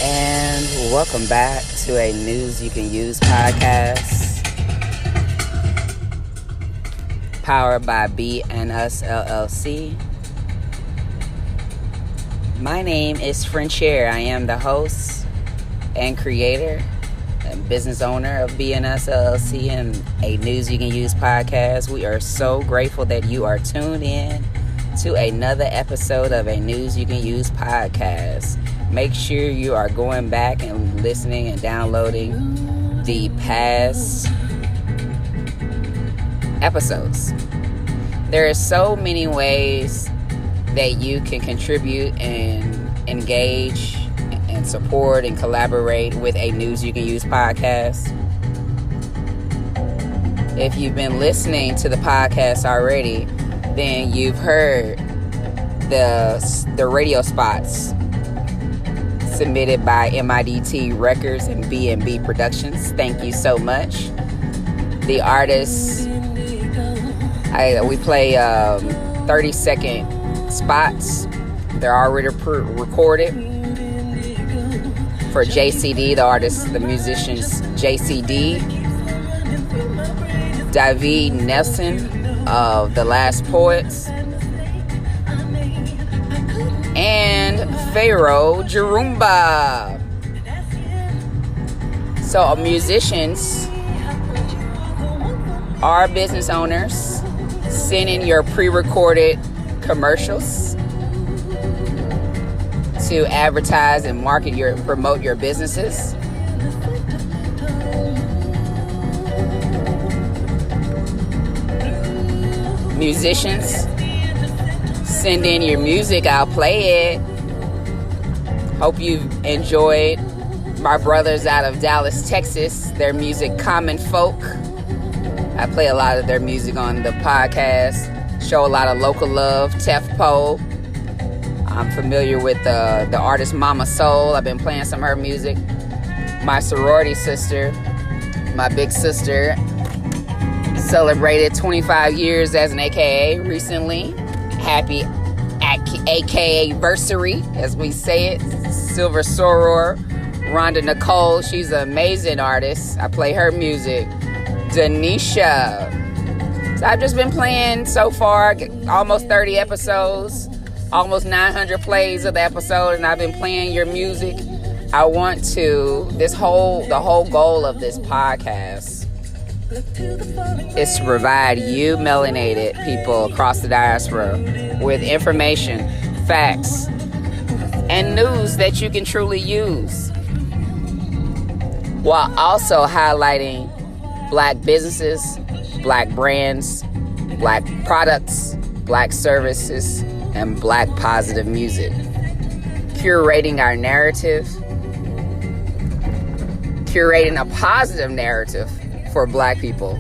And welcome back to a News You Can Use podcast, powered by B and Us LLC. My name is Frenchier. I am the host and creator and business owner of B and Us LLC and a News You Can Use podcast. We are so grateful that you are tuned in to another episode of a News You Can Use podcast. Make sure you are going back and listening and downloading the past episodes. There are so many ways that you can contribute and engage and support and collaborate with a News You Can Use podcast. If you've been listening to the podcast already, then you've heard the radio spots submitted by MIDT Records and B&B Productions. Thank you so much. The artists, we play 30-second spots. They're already recorded. For JCD, the artist, the musicians JCD, David Nelson of The Last Poets, and Pharaoh Jarumba. So musicians are business owners. Send in your pre-recorded commercials to advertise and promote your businesses. Musicians, send in your music. I'll play it. Hope you've enjoyed my brothers out of Dallas, Texas, their music, Common Folk. I play a lot of their music on the podcast. Show a lot of local love. Tefpo. I'm familiar with the artist Mama Soul. I've been playing some of her music. My sorority sister, my big sister, celebrated 25 years as an AKA recently. Happy AKA-versary, as we say it. Silver Soror, Rhonda Nicole. She's an amazing artist. I play her music. Denisha. So I've just been playing so far, almost 30 episodes, almost 900 plays of the episode, and I've been playing your music. I want to, the whole goal of this podcast is to provide you melanated people across the diaspora with information, facts, and news that you can truly use, while also highlighting Black businesses, Black brands, Black products, Black services, and Black positive music. Curating our narrative, curating a positive narrative for Black people.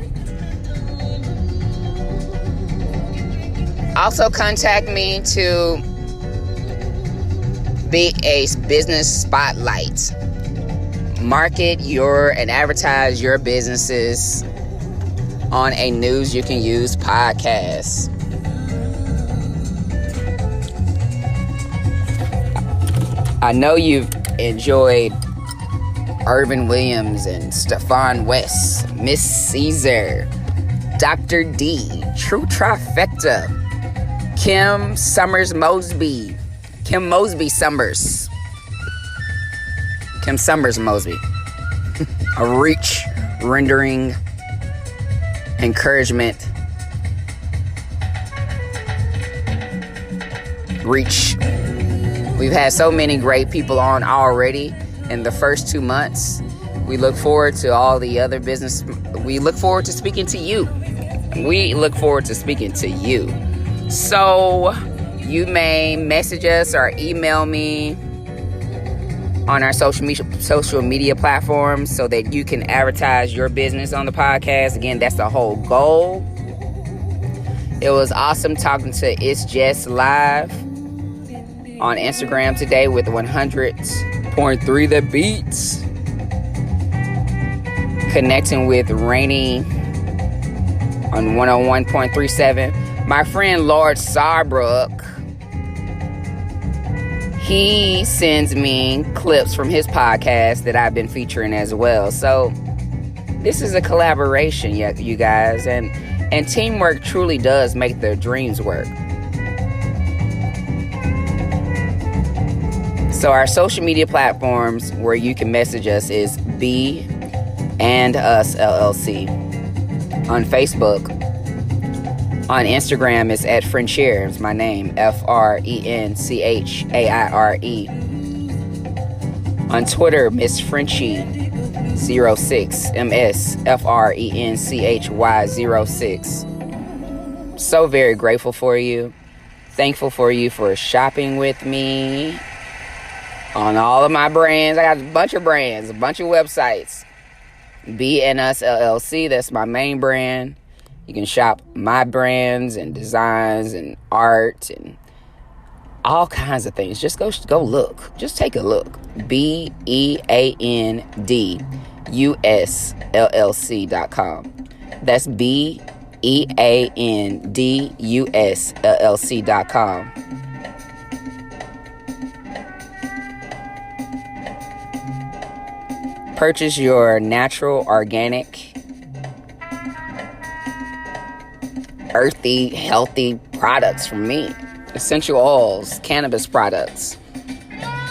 Also contact me to be a business spotlight. Market and advertise your businesses on a News You Can Use podcast. I know you've enjoyed Irvin Williams and Stefan West, Miss Caesar, Dr. D, True Trifecta, Kim Summers Mosby. A reach, rendering, encouragement, reach. We've had so many great people on already in the first 2 months. We look forward to all the other business. We look forward to speaking to you. So you may message us or email me on our social media platforms so that you can advertise your business on the podcast. Again, that's the whole goal. It was awesome talking to It's Just Live on Instagram today with 100.3 The Beats. Connecting with Rainy on 101.37. My friend Lord Sarbrook, he sends me clips from his podcast that I've been featuring as well. So this is a collaboration, you guys, and teamwork truly does make their dreams work. So our social media platforms where you can message us is B and Us LLC. On Facebook, on Instagram is at Frenchier. It's my name, FRENCHAIRE. On Twitter, Miss Frenchie 06, MSFRENCHY 06. So very grateful for you. Thankful for you for shopping with me on all of my brands. I got a bunch of brands, a bunch of websites. B and Us LLC, that's my main brand. You can shop my brands and designs and art and all kinds of things. Just go look. Just take a look. BEANDUSLLC.com. That's BEANDUSLLC.com. Purchase your natural, organic, earthy, healthy products from me. Essential oils, cannabis products,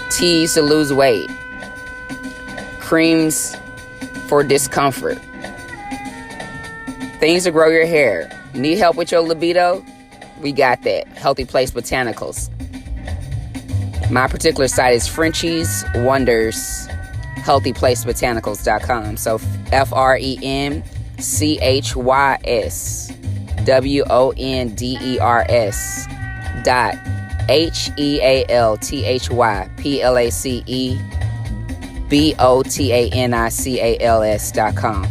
teas to lose weight, creams for discomfort, things to grow your hair. Need help with your libido? We got that. Healthy Place Botanicals. My particular site is Frenchie's Wonders, healthyplacebotanicals.com. So FRENCHYSWONDERS dot HEALTHYPLACEBOTANICALS.com.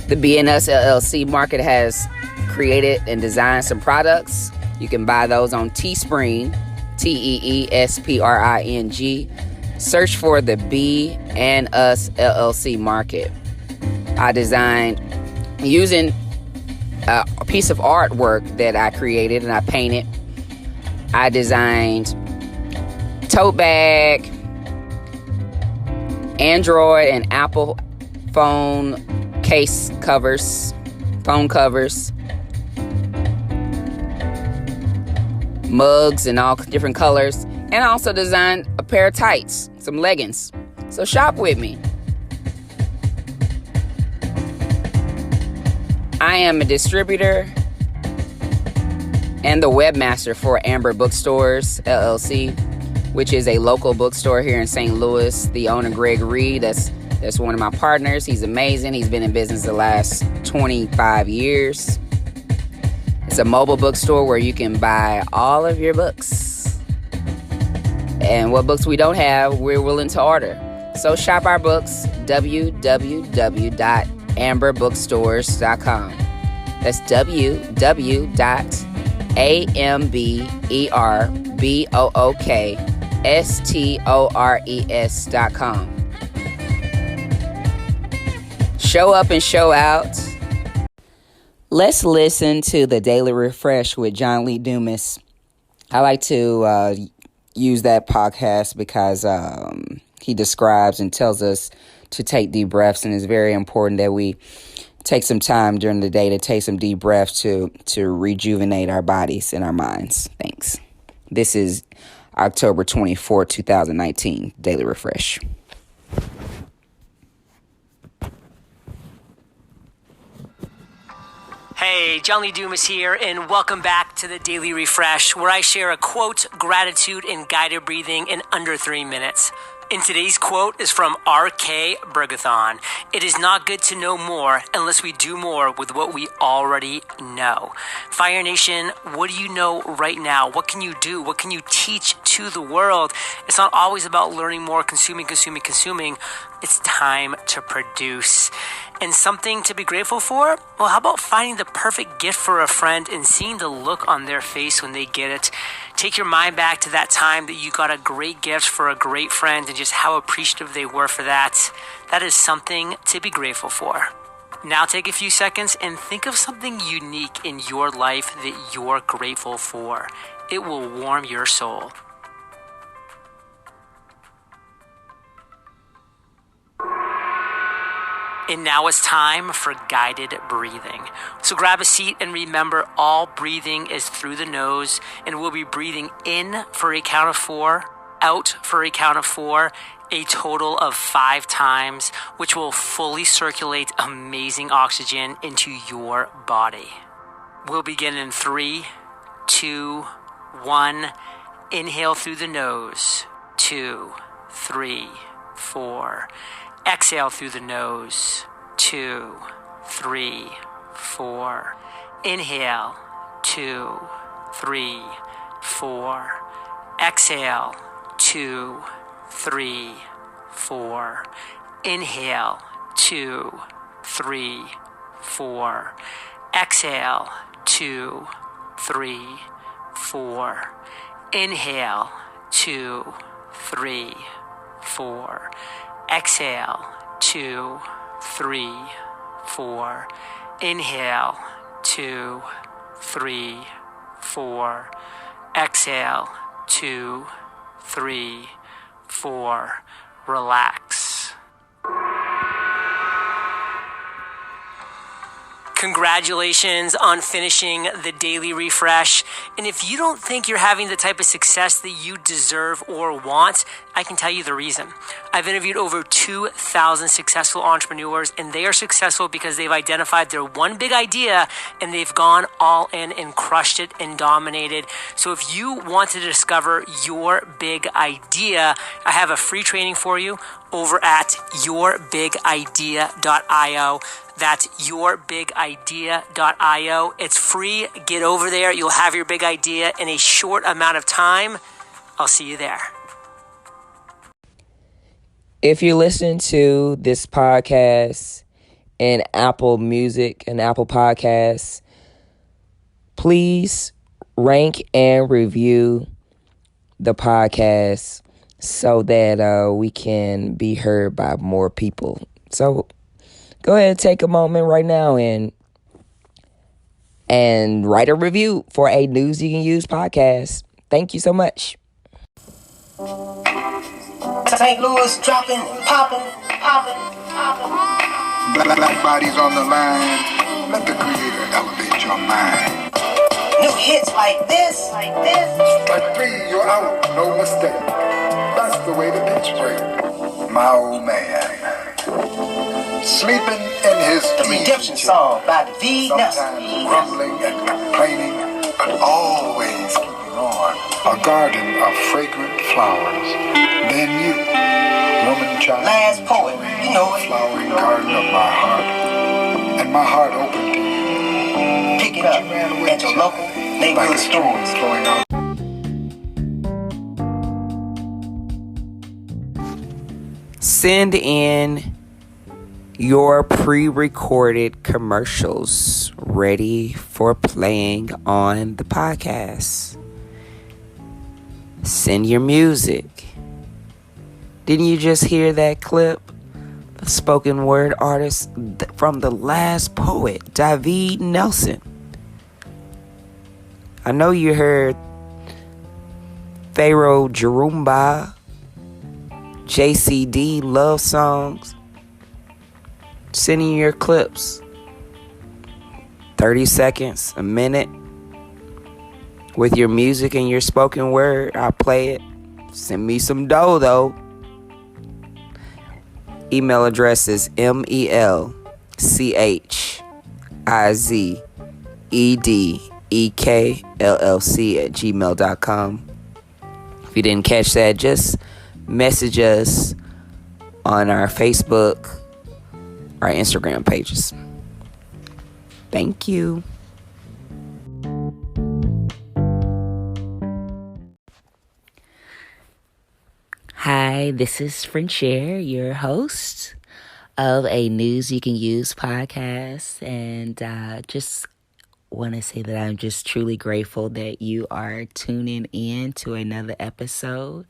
The BNS LLC market has created and designed some products. You can buy those on Teespring, TEESPRING. Search for the B and Us LLC market. I designed using a piece of artwork that I created and I painted. I designed tote bag, Android and Apple phone case covers, phone covers, mugs in all different colors, and I also designed a pair of tights, some leggings. So shop with me. I am a distributor and the webmaster for Amber Bookstores LLC, which is a local bookstore here in St. Louis. The owner, Greg Reed, that's one of my partners. He's amazing. He's been in business the last 25 years. It's a mobile bookstore where you can buy all of your books. And what books we don't have, we're willing to order. So shop our books, www.amberbookstores.com. That's www.amberbookstores.com. Show up and show out. Let's listen to the Daily Refresh with John Lee Dumas. I like to use that podcast because he describes and tells us to take deep breaths, and it's very important that we take some time during the day to take some deep breaths to rejuvenate our bodies and our minds. Thanks. This is October 24, 2019, Daily Refresh. Hey, John Lee Dumas here, and welcome back to the Daily Refresh, where I share a quote, gratitude, and guided breathing in under 3 minutes. And today's quote is from R.K. Burgathon. It is not good to know more unless we do more with what we already know. Fire Nation, what do you know right now? What can you do? What can you teach to the world? It's not always about learning more, consuming. It's time to produce. And something to be grateful for? Well, how about finding the perfect gift for a friend and seeing the look on their face when they get it? Take your mind back to that time that you got a great gift for a great friend and just how appreciative they were for that. That is something to be grateful for. Now take a few seconds and think of something unique in your life that you're grateful for. It will warm your soul. And now it's time for guided breathing. So grab a seat and remember, all breathing is through the nose, and we'll be breathing in for a count of 4, out for a count of 4, a total of 5 times, which will fully circulate amazing oxygen into your body. We'll begin in 3, 2, 1. Inhale through the nose. 2, 3, 4. Exhale through the nose. 2, 3, 4. Inhale. 2, 3, 4. Exhale. 2, 3, 4. Inhale. 2, 3, 4. Exhale. 2, 3, 4. Inhale. 2, 3, 4. Exhale. 2, 3, 4. Inhale. 2, 3, 4. Exhale. 2, 3, 4. Relax. Congratulations on finishing the daily refresh. And if you don't think you're having the type of success that you deserve or want, I can tell you the reason. I've interviewed over 2,000 successful entrepreneurs, and they are successful because they've identified their one big idea and they've gone all in and crushed it and dominated. So if you want to discover your big idea, I have a free training for you over at yourbigidea.io. That's yourbigidea.io. It's free. Get over there. You'll have your big idea in a short amount of time. I'll see you there. If you listen to this podcast in Apple Music and Apple Podcasts, please rank and review the podcast so that we can be heard by more people. So go ahead and take a moment right now and write a review for a News You Can Use podcast. Thank you so much. St. Louis dropping, popping. Black bodies on the line. Let the creator elevate your mind. New hits like this. At 3, you're out, no mistake. That's the way the pitch break. My old man, sleeping in his The Redemption Song by V. Nelson. sometimes grumbling and complaining, but always keeping on. A garden of fragrant flowers. Then you, woman, child, Last poet, you know it. flowering garden of my heart, and my heart open to you. Pick it up at your local neighborhood stores. Flowing out. Send in your pre-recorded commercials ready for playing on the podcast. Send your music. Didn't you just hear that clip? The spoken word artist from the last poet, David Nelson. I know you heard Pharaoh Jerumba, JCD love songs. Send in your clips. 30 seconds, a minute. With your music and your spoken word, I'll play it. Send me some dough, though. Email address is melchizedekllc@gmail.com. If you didn't catch that, just message us on our Facebook, our Instagram pages. Thank you. Hi, this is Frencher, your host of a News You Can Use podcast, and just want to say that I'm just truly grateful that you are tuning in to another episode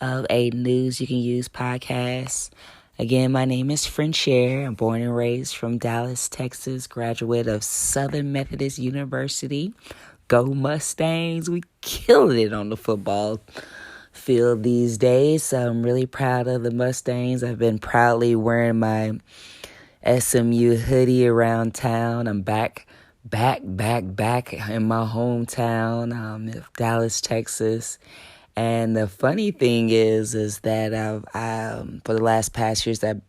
of a News You Can Use podcast. Again, my name is Frencher. I'm born and raised from Dallas, Texas, graduate of Southern Methodist University. Go Mustangs. We killed it on the football field these days. So I'm really proud of the Mustangs. I've been proudly wearing my SMU hoodie around town. I'm back in my hometown of Dallas, Texas. And the funny thing is that for the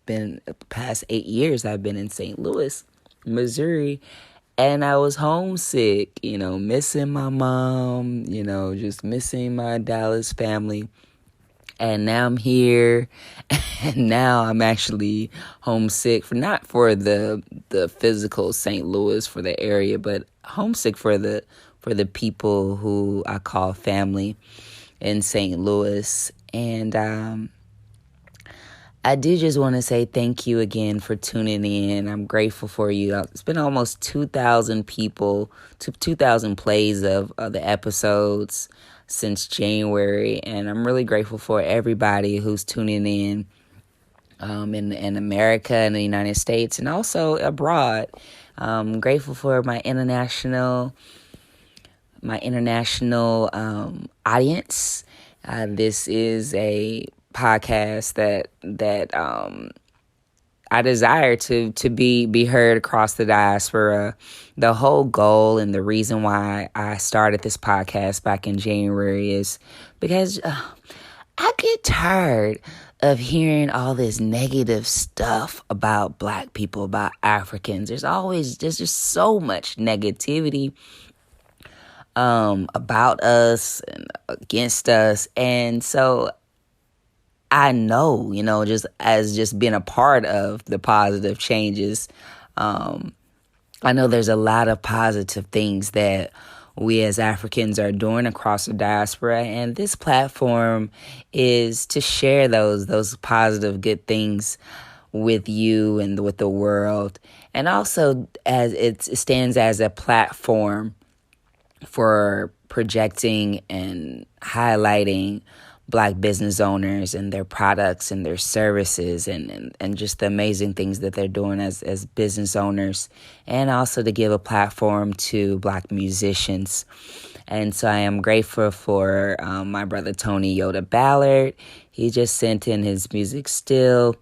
past 8 years, I've been in St. Louis, Missouri, and I was homesick, missing my mom, just missing my Dallas family. And now I'm here, and now I'm actually homesick not for the physical St. Louis, for the area, but homesick for the people who I call family in St. Louis. And I do just want to say thank you again for tuning in. I'm grateful for you. It's been almost 2,000 plays of the episodes since January, and I'm really grateful for everybody who's tuning in America and the United States and also abroad. I'm grateful for my international audience. This is a podcast that I desire to be heard across the diaspora. The whole goal and the reason why I started this podcast back in January is because I get tired of hearing all this negative stuff about Black people, about Africans. There's just so much negativity about us and against us. And so I know, just being a part of the positive changes, I know there's a lot of positive things that we as Africans are doing across the diaspora. And this platform is to share those positive, good things with you and with the world. And also as it stands as a platform for projecting and highlighting Black business owners and their products and their services and just the amazing things that they're doing as business owners, and also to give a platform to Black musicians. And so I am grateful for my brother Tony Yoda Ballard. He just sent in his music still,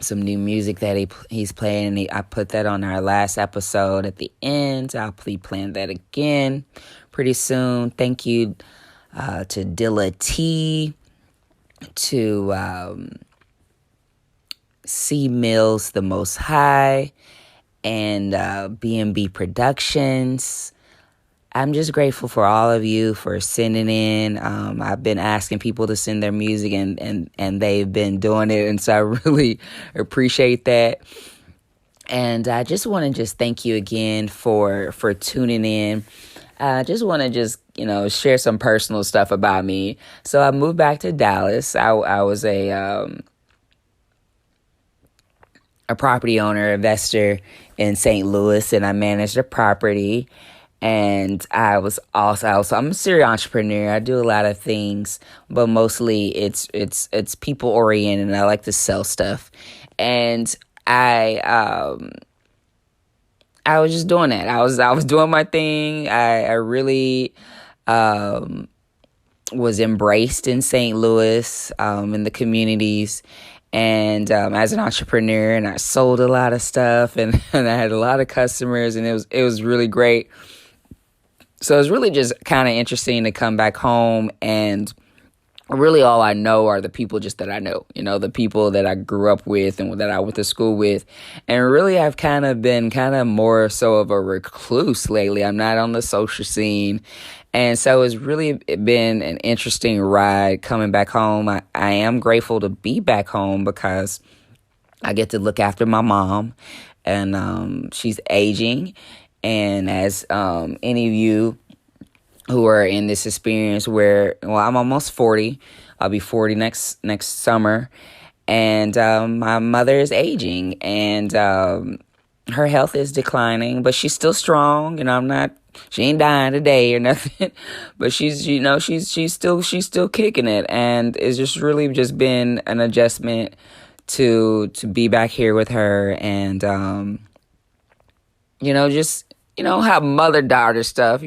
some new music that he's playing. And I put that on our last episode at the end. I'll be playing that again pretty soon. Thank you to Dilla T, to C Mills, The Most High, and B&B Productions. I'm just grateful for all of you for sending in. I've been asking people to send their music, and they've been doing it, and so I really appreciate that. And I just want to thank you again for tuning in. I just want to share some personal stuff about me. So I moved back to Dallas. I was a property owner, investor in St. Louis, and I managed a property. And I'm a serial entrepreneur. I do a lot of things, but mostly it's people oriented, and I like to sell stuff. And I was just doing that. I was doing my thing. I really was embraced in St. Louis, in the communities, and as an entrepreneur, and I sold a lot of stuff, and I had a lot of customers, and it was really great. So it's really just kind of interesting to come back home, and really all I know are the people just that I know, the people that I grew up with and that I went to school with. And really I've kind of been more so of a recluse lately. I'm not on the social scene. And so it's really been an interesting ride coming back home. I am grateful to be back home because I get to look after my mom, and she's aging. And as any of you who are in this experience I'm almost 40. I'll be 40 next summer. And my mother is aging, and her health is declining, but she's still strong. She ain't dying today or nothing, but she's still kicking it. And it's just really just been an adjustment to be back here with her and, just, have mother-daughter stuff,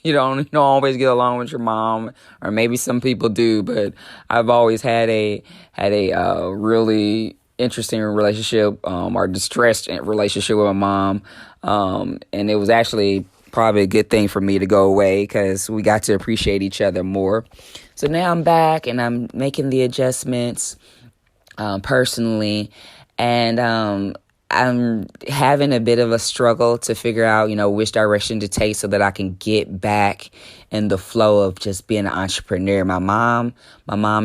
You don't always get along with your mom, or maybe some people do, but I've always had a really interesting relationship, or distressed relationship with my mom. And it was actually probably a good thing for me to go away because we got to appreciate each other more. So now I'm back and I'm making the adjustments personally, and I'm having a bit of a struggle to figure out, which direction to take so that I can get back in the flow of just being an entrepreneur. My mom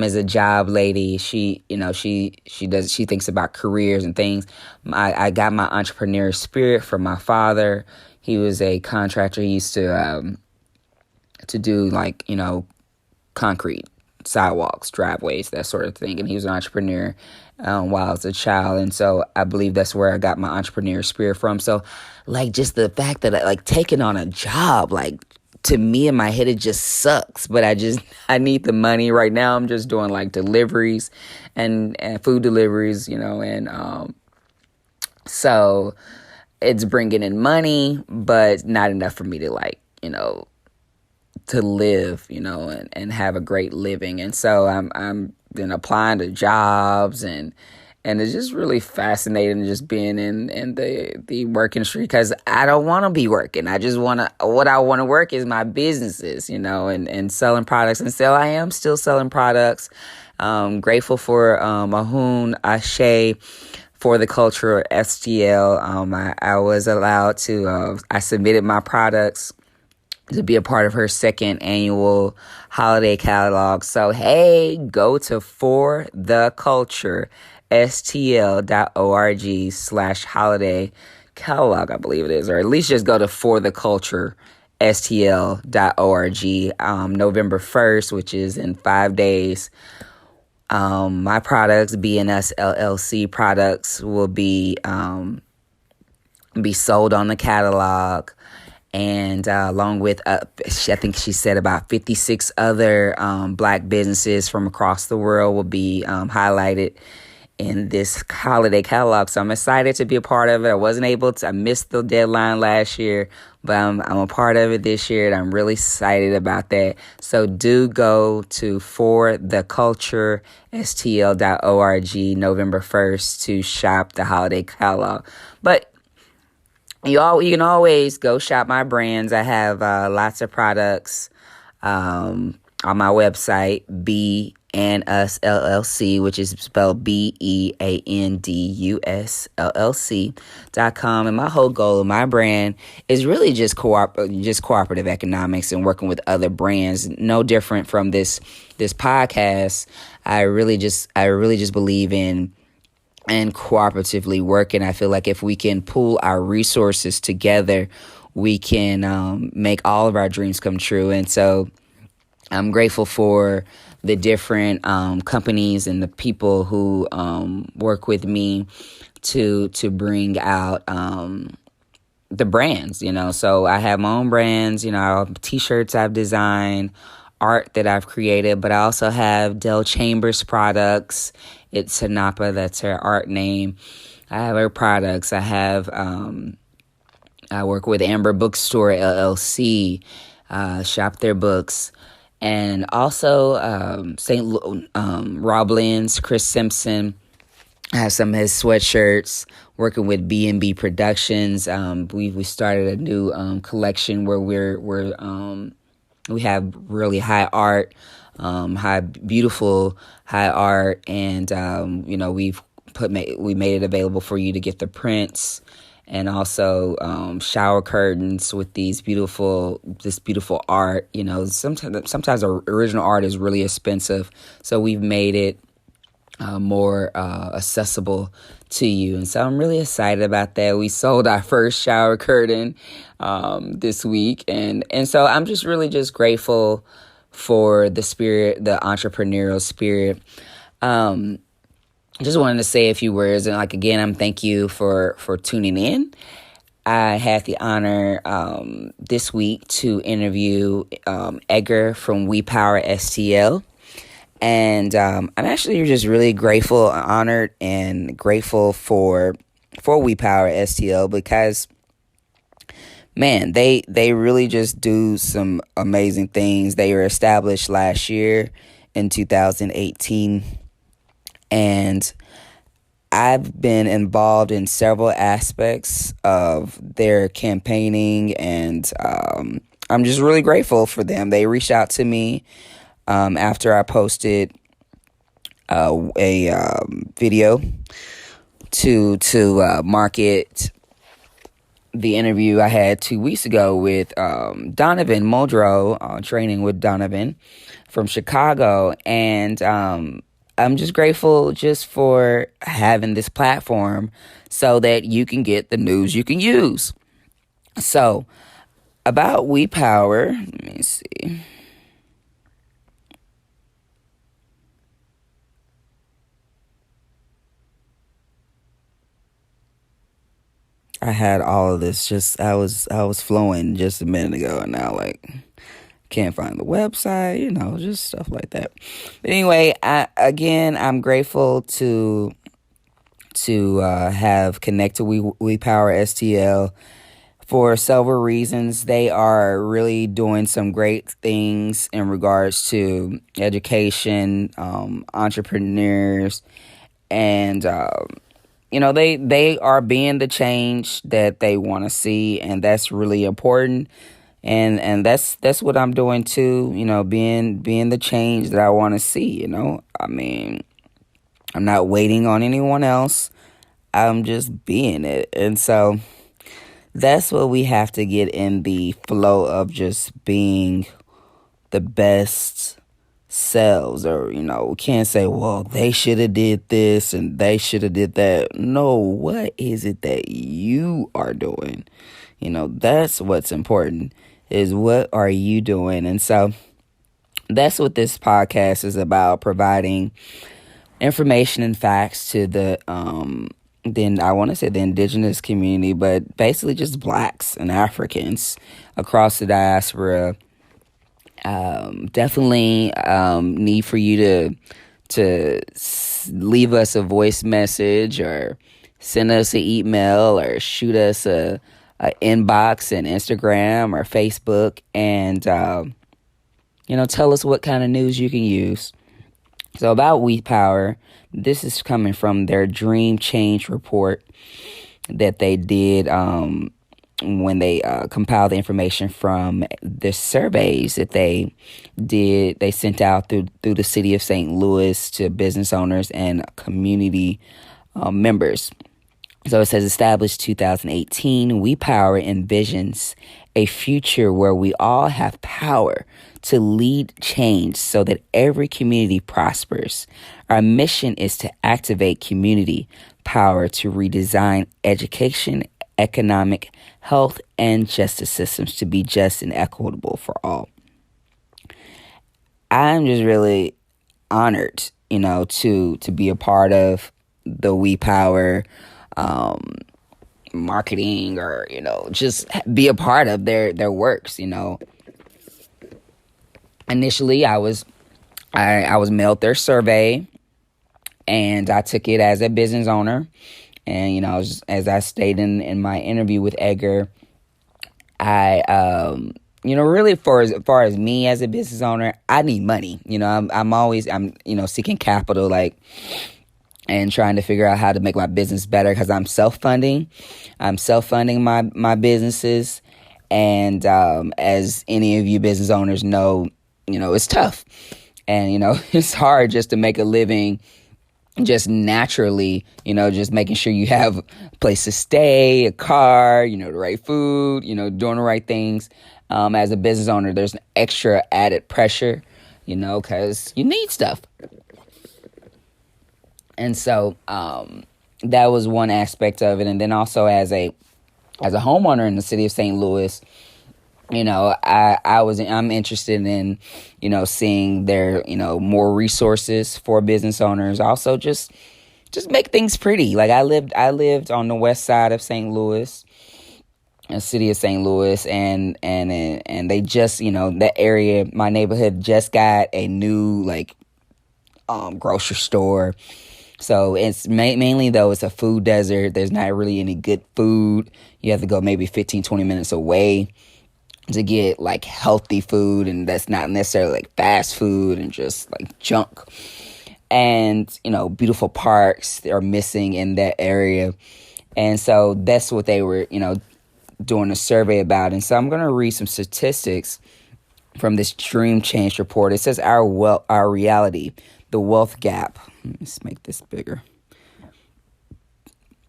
is a job lady. She thinks about careers and things. I got my entrepreneur spirit from my father. He was a contractor. He used to do concrete, sidewalks, driveways, that sort of thing. And he was an entrepreneur while I was a child. And so I believe that's where I got my entrepreneur spirit from. So just the fact that taking on a job, to me in my head, it just sucks. But I need the money right now. I'm just doing deliveries and food deliveries, and so it's bringing in money, but not enough for me to to live, and have a great living. And so I'm been applying to jobs, and it's just really fascinating just being in the work industry, because I don't want to be working. I just what I want to work is my businesses, and selling products. And so I am still selling products. Grateful for Ahun Ashe for the culture, STL. I was allowed to, I submitted my products to be a part of her second annual holiday catalog. So, hey, go to fortheculturestl.org/holiday catalog, I believe it is, or at least just go to fortheculturestl.org. November 1st, which is in 5 days. My products, BNS LLC products, will be sold on the catalog. And along with, I think she said about 56 other Black businesses from across the world will be highlighted in this holiday catalog. So I'm excited to be a part of it. I missed the deadline last year, but I'm a part of it this year, and I'm really excited about that. So do go to fortheculturestl.org November 1st to shop the holiday catalog. But you can always go shop my brands. I have lots of products on my website, BeAndUs LLC, which is spelled BeAndUs.com. And my whole goal of my brand is really just cooperative economics and working with other brands. No different from this podcast. I really just believe in and cooperatively working. I feel like if we can pool our resources together, we can make all of our dreams come true. And so I'm grateful for the different companies and the people who work with me to bring out the brands, So I have my own brands, T-shirts I've designed, art that I've created, but I also have Del Chambers products. It's Hanapa, that's her art name. I have her products. I have, I work with Amber Bookstore LLC, shop their books. And also Rob Lynn's, Chris Simpson. I have some of his sweatshirts, working with B&B Productions. We started a new collection where we have really high art, beautiful high art, and we made it available for you to get the prints, and also shower curtains with this beautiful art. Sometimes original art is really expensive, so we've made it more accessible to you. And so I'm really excited about that. We sold our first shower curtain this week, and so I'm just really grateful for the spirit, the entrepreneurial spirit. Just wanted to say a few words, and again, I'm thank you for tuning in. I had the honor this week to interview Edgar from WePower STL. And I'm actually just really grateful, honored, and grateful for WePower STL because, man, they really just do some amazing things. They were established last year in 2018, and I've been involved in several aspects of their campaigning, and I'm just really grateful for them. They reached out to me after I posted a video to market the interview I had 2 weeks ago with Donovan Muldrow, training with Donovan from Chicago, and I'm just grateful just for having this platform so that you can get the news you can use. So, about WePower, let me see. I had all of this I was flowing just a minute ago, and now can't find the website, just stuff like that. But anyway, I'm grateful to have connected WePower STL for several reasons. They are really doing some great things in regards to education, entrepreneurs, and they are being the change that they want to see, and that's really important. And that's what I'm doing too, being the change that I want to see, I mean, I'm not waiting on anyone else. I'm just being it. And so that's what we have to get in the flow of, just being the best selves. Or, we can't say, well, they should have did this and they should have did that. No, what is it that you are doing? That's what's important, is what are you doing? And so that's what this podcast is about, providing information and facts to the indigenous community, but basically just Blacks and Africans across the diaspora. Definitely need for you to leave us a voice message, or send us an email, or shoot us a inbox in Instagram or Facebook, and tell us what kind of news you can use. So about WePower, this is coming from their Dream Change report that they did when they compiled the information from the surveys that they did. They sent out through the city of St. Louis to business owners and community members. So it says, established 2018, WePower envisions a future where we all have power to lead change so that every community prospers. Our mission is to activate community power to redesign education, economic, health, and justice systems to be just and equitable for all. I'm just really honored, to be a part of the WePower marketing, or just be a part of their works. Initially I was mailed their survey, and I took it as a business owner. And as I stated in my interview with Edgar, I really, for as far as me as a business owner, I need money. I'm always seeking capital, and trying to figure out how to make my business better, because I'm self-funding. I'm self-funding my businesses. And as any of you business owners know, it's tough. And, it's hard just to make a living just naturally, just making sure you have a place to stay, a car, the right food, doing the right things. As a business owner, there's an extra added pressure, because you need stuff. And so that was one aspect of it. And then also as a homeowner in the city of St. Louis, I'm interested in, seeing their, more resources for business owners. Also just make things pretty. Like I lived on the west side of St. Louis, the city of St. Louis, and they just, that area, my neighborhood just got a new grocery store. So it's mainly, though, it's a food desert. There's not really any good food. You have to go maybe 15, 20 minutes away to get like healthy food, and that's not necessarily like fast food and just like junk. And, beautiful parks are missing in that area. And so that's what they were, doing a survey about. And so I'm going to read some statistics from this Dream Change report. It says our reality, the wealth gap. Let's make this bigger.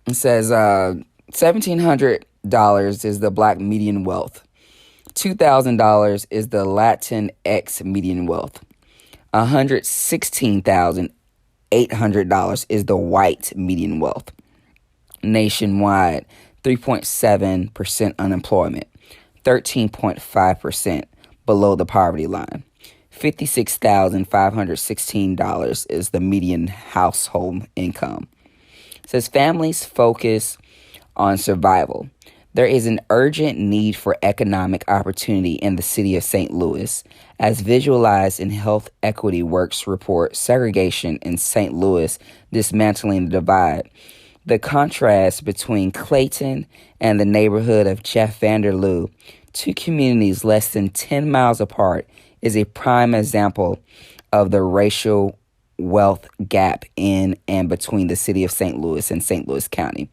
It says $1,700 is the Black median wealth. $2,000 is the Latinx median wealth. $116,800 is the white median wealth. Nationwide, 3.7% unemployment, 13.5% below the poverty line. $56,516 is the median household income. It says families focus on survival. There is an urgent need for economic opportunity in the city of St. Louis, as visualized in Health Equity Works report, Segregation in St. Louis, Dismantling the Divide. The contrast between Clayton and the neighborhood of Jeff Vanderloo, two communities less than 10 miles apart, is a prime example of the racial wealth gap in and between the city of St. Louis and St. Louis County.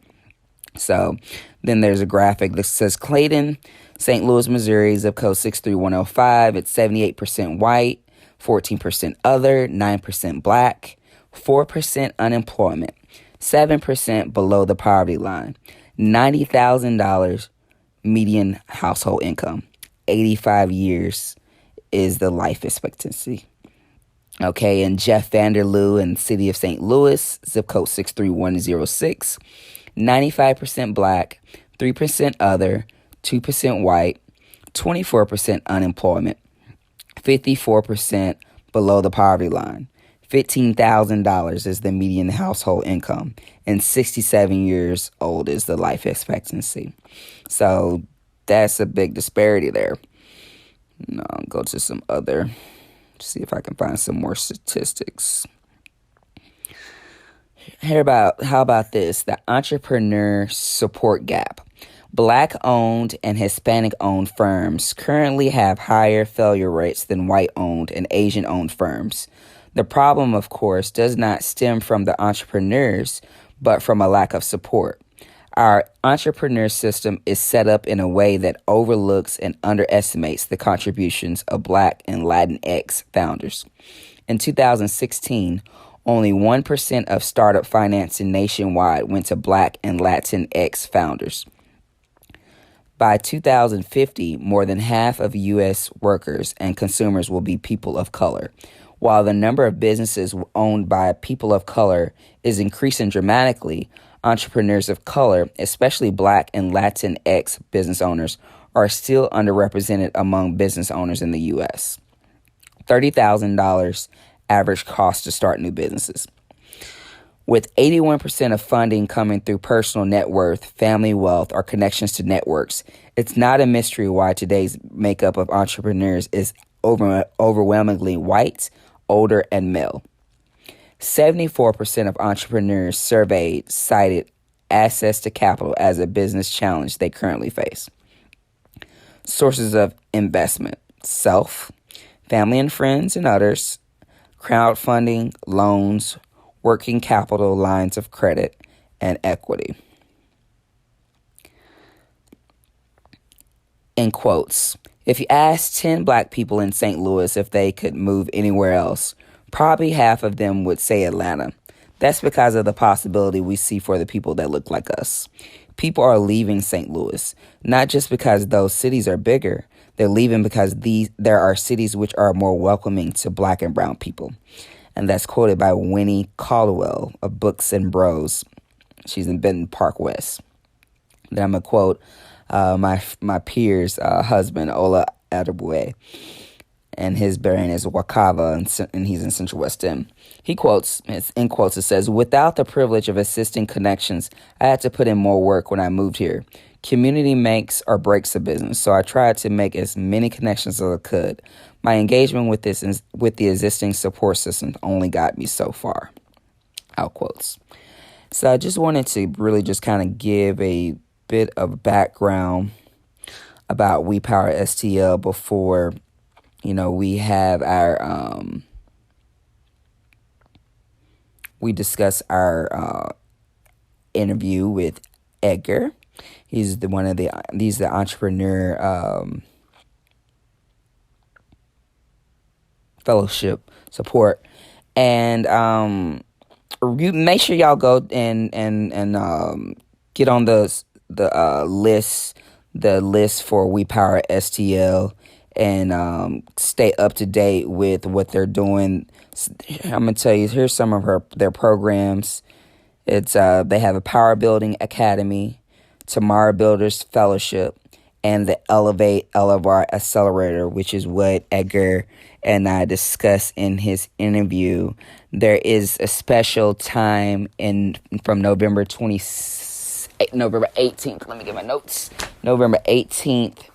So then there's a graphic that says Clayton, St. Louis, Missouri, zip code 63105. It's 78% white, 14% other, 9% black, 4% unemployment, 7% below the poverty line, $90,000 median household income, 85 years is the life expectancy. Okay, and Jeff Vanderloo in the city of St. Louis, zip code 63106. 95% black, 3% other, 2% white, 24% unemployment, 54% below the poverty line, $15,000 is the median household income, and 67 years old is the life expectancy. So that's a big disparity there. I'll go to some other, see if I can find some more statistics. How about this? The entrepreneur support gap. Black-owned and Hispanic-owned firms currently have higher failure rates than white-owned and Asian-owned firms. The problem, of course, does not stem from the entrepreneurs, but from a lack of support. Our entrepreneur system is set up in a way that overlooks and underestimates the contributions of Black and Latinx founders. In 2016, only 1% of startup financing nationwide went to Black and Latinx founders. By 2050, more than half of U.S. workers and consumers will be people of color. While the number of businesses owned by people of color is increasing dramatically, entrepreneurs of color, especially Black and Latinx business owners, are still underrepresented among business owners in the U.S. $30,000 average cost to start new businesses. With 81% of funding coming through personal net worth, family wealth, or connections to networks, it's not a mystery why today's makeup of entrepreneurs is overwhelmingly white, older, and male. 74% of entrepreneurs surveyed cited access to capital as a business challenge they currently face. Sources of investment: self, family and friends and others, crowdfunding, loans, working capital, lines of credit, and equity. In quotes, if you ask 10 Black people in St. Louis if they could move anywhere else, probably half of them would say Atlanta. That's because of the possibility we see for the people that look like us. People are leaving St. Louis, not just because those cities are bigger. They're leaving because there are cities which are more welcoming to Black and brown people. And that's quoted by Winnie Caldwell of Books and Bros. She's in Benton Park West. Then I'm going to quote my peer's husband, Ola Adebue. And his bearing is Wakava, and he's in Central West End. He quotes, in quotes, it says, "Without the privilege of assisting connections, I had to put in more work when I moved here. Community makes or breaks a business, so I tried to make as many connections as I could. My engagement with the existing support system only got me so far. Out quotes. So I just wanted to really just kind of give a bit of background about WePower STL before, we have our, we discuss our interview with Edgar. He's the entrepreneur fellowship support, and you make sure y'all go and get on the list for WePower STL and stay up to date with what they're doing. I'm gonna tell you, here's some of their programs. It's they have a Power Building Academy, Tomorrow Builders Fellowship, and the Elevar Accelerator, which is what Edgar and I discussed in his interview. There is a special time from November 18th. Let me get my notes. November 18th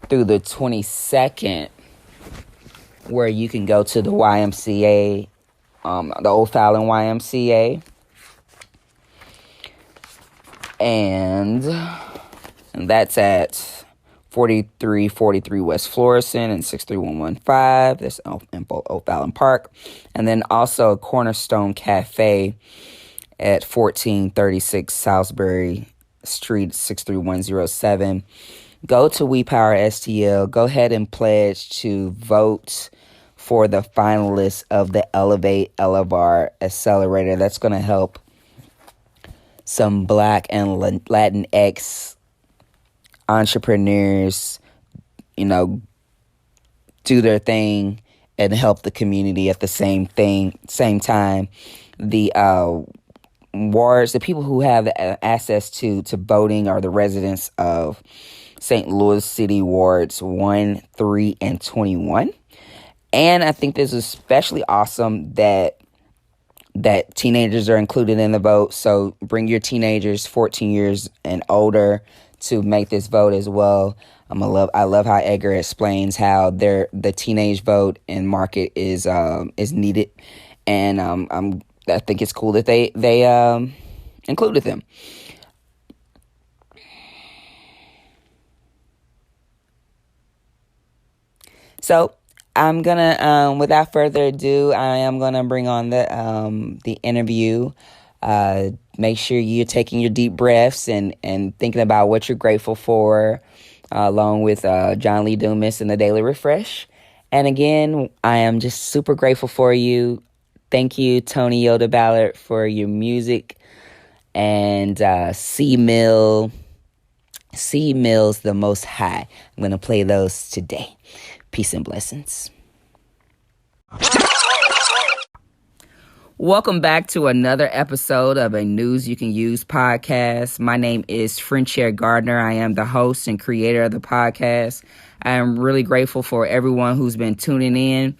through the 22nd, where you can go to the YMCA, the Old Fallon YMCA, and that's at 4343 West Florissant and 63115. That's in Old Fallon Park. And then also Cornerstone Cafe at 1436 Salisbury Street, 63107. Go to WePower STL. Go ahead and pledge to vote for the finalists of the Elevar Accelerator. That's going to help some Black and Latinx entrepreneurs, do their thing and help the community at the same time. The wards, the people who have access to voting are the residents of St. Louis City wards 1, 3, and 21. And I think this is especially awesome that teenagers are included in the vote. So bring your teenagers 14 years and older to make this vote as well. I love how Edgar explains how the teenage vote and market is needed, and I think it's cool that they included them. So I'm gonna, without further ado, I am gonna bring on the interview. Make sure you're taking your deep breaths and thinking about what you're grateful for, along with John Lee Dumas and the Daily Refresh. And again, I am just super grateful for you. Thank you, Tony Yoda Ballard, for your music. And C Mills, the Most High. I'm going to play those today. Peace and blessings. Welcome back to another episode of a News You Can Use podcast. My name is Frenchair Gardner. I am the host and creator of the podcast. I am really grateful for everyone who's been tuning in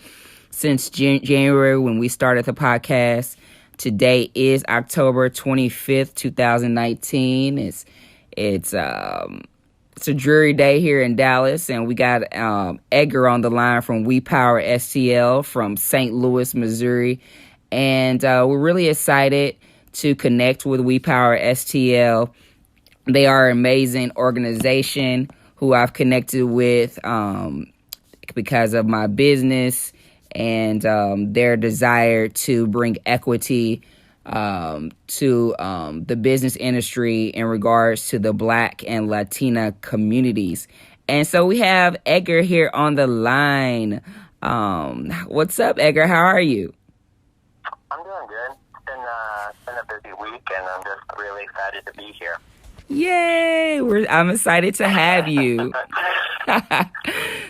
since January when we started the podcast. Today is October 25th, 2019. It's a dreary day here in Dallas, and we got Edgar on the line from WePower STL from St. Louis, Missouri. And we're really excited to connect with WePower STL. They are an amazing organization who I've connected with because of my business and their desire to bring equity to the business industry in regards to the Black and Latina communities. And so we have Edgar here on the line. What's up, Edgar? How are you? I'm doing good. It's been a busy week, and I'm just really excited to be here. Yay! I'm excited to have you.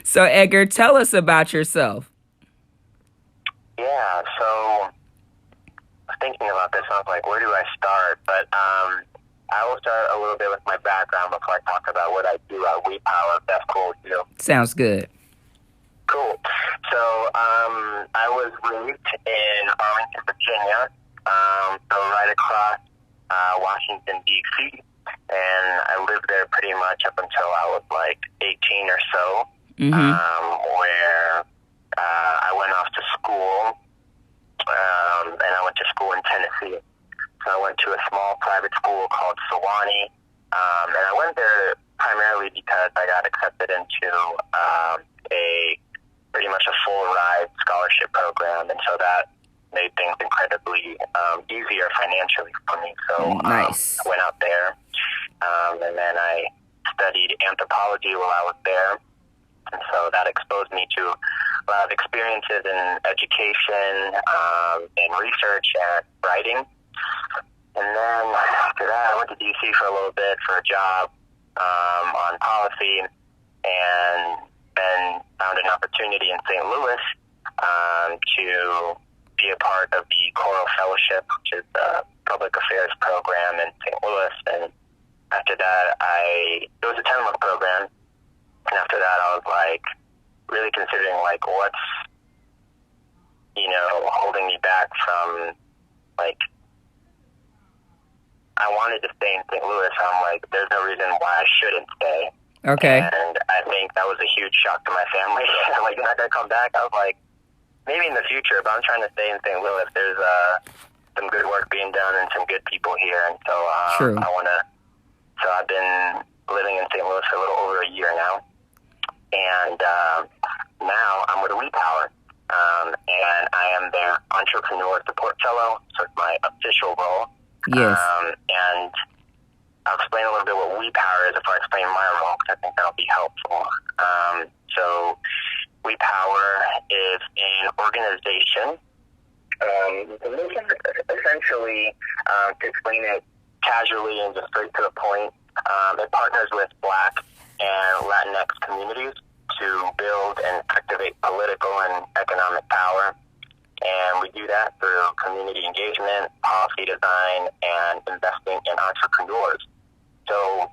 So, Edgar, tell us about yourself. Yeah, so thinking about this, I was like, where do I start? But I will start a little bit with my background before I talk about what I do at WePower, if that's cool with you. Sounds good. Cool. So I was raised in Arlington, Virginia, so right across Washington, D.C., and I lived there pretty much up until I was like 18 or so, where in Tennessee. So I went to a small private school called Sewanee, and I went there primarily because I got accepted into a pretty much a full ride scholarship program, and so that made things incredibly easier financially for me. So Nice. I went out there, and then I studied anthropology while I was there, and so that exposed me to a lot of experiences in education, in research and writing. And then after that, I went to D.C. for a little bit for a job on policy, and then found an opportunity in St. Louis to be a part of the Choral Fellowship, which is the public affairs program in St. Louis. And after that, it was a 10-month program. And after that, I was like really considering like what's, holding me back from like, I wanted to stay in St. Louis. I'm like, there's no reason why I shouldn't stay. Okay. And I think that was a huge shock to my family. Like, not gonna come back. I was like, maybe in the future, but I'm trying to stay in St. Louis. There's some good work being done and some good people here, and so True. So I've been living in St. Louis for a little over a year now, and now I'm with WEPOWER, and I am their Entrepreneur Support Fellow, so it's my official role. Yes. And I'll explain a little bit what WEPOWER is before I explain my role, because I think that'll be helpful. So WEPOWER is an organization. The mission, essentially, to explain it casually and just straight to the point, it partners with Black and Latinx communities to build and activate political and economic power. And we do that through community engagement, policy design, and investing in entrepreneurs. So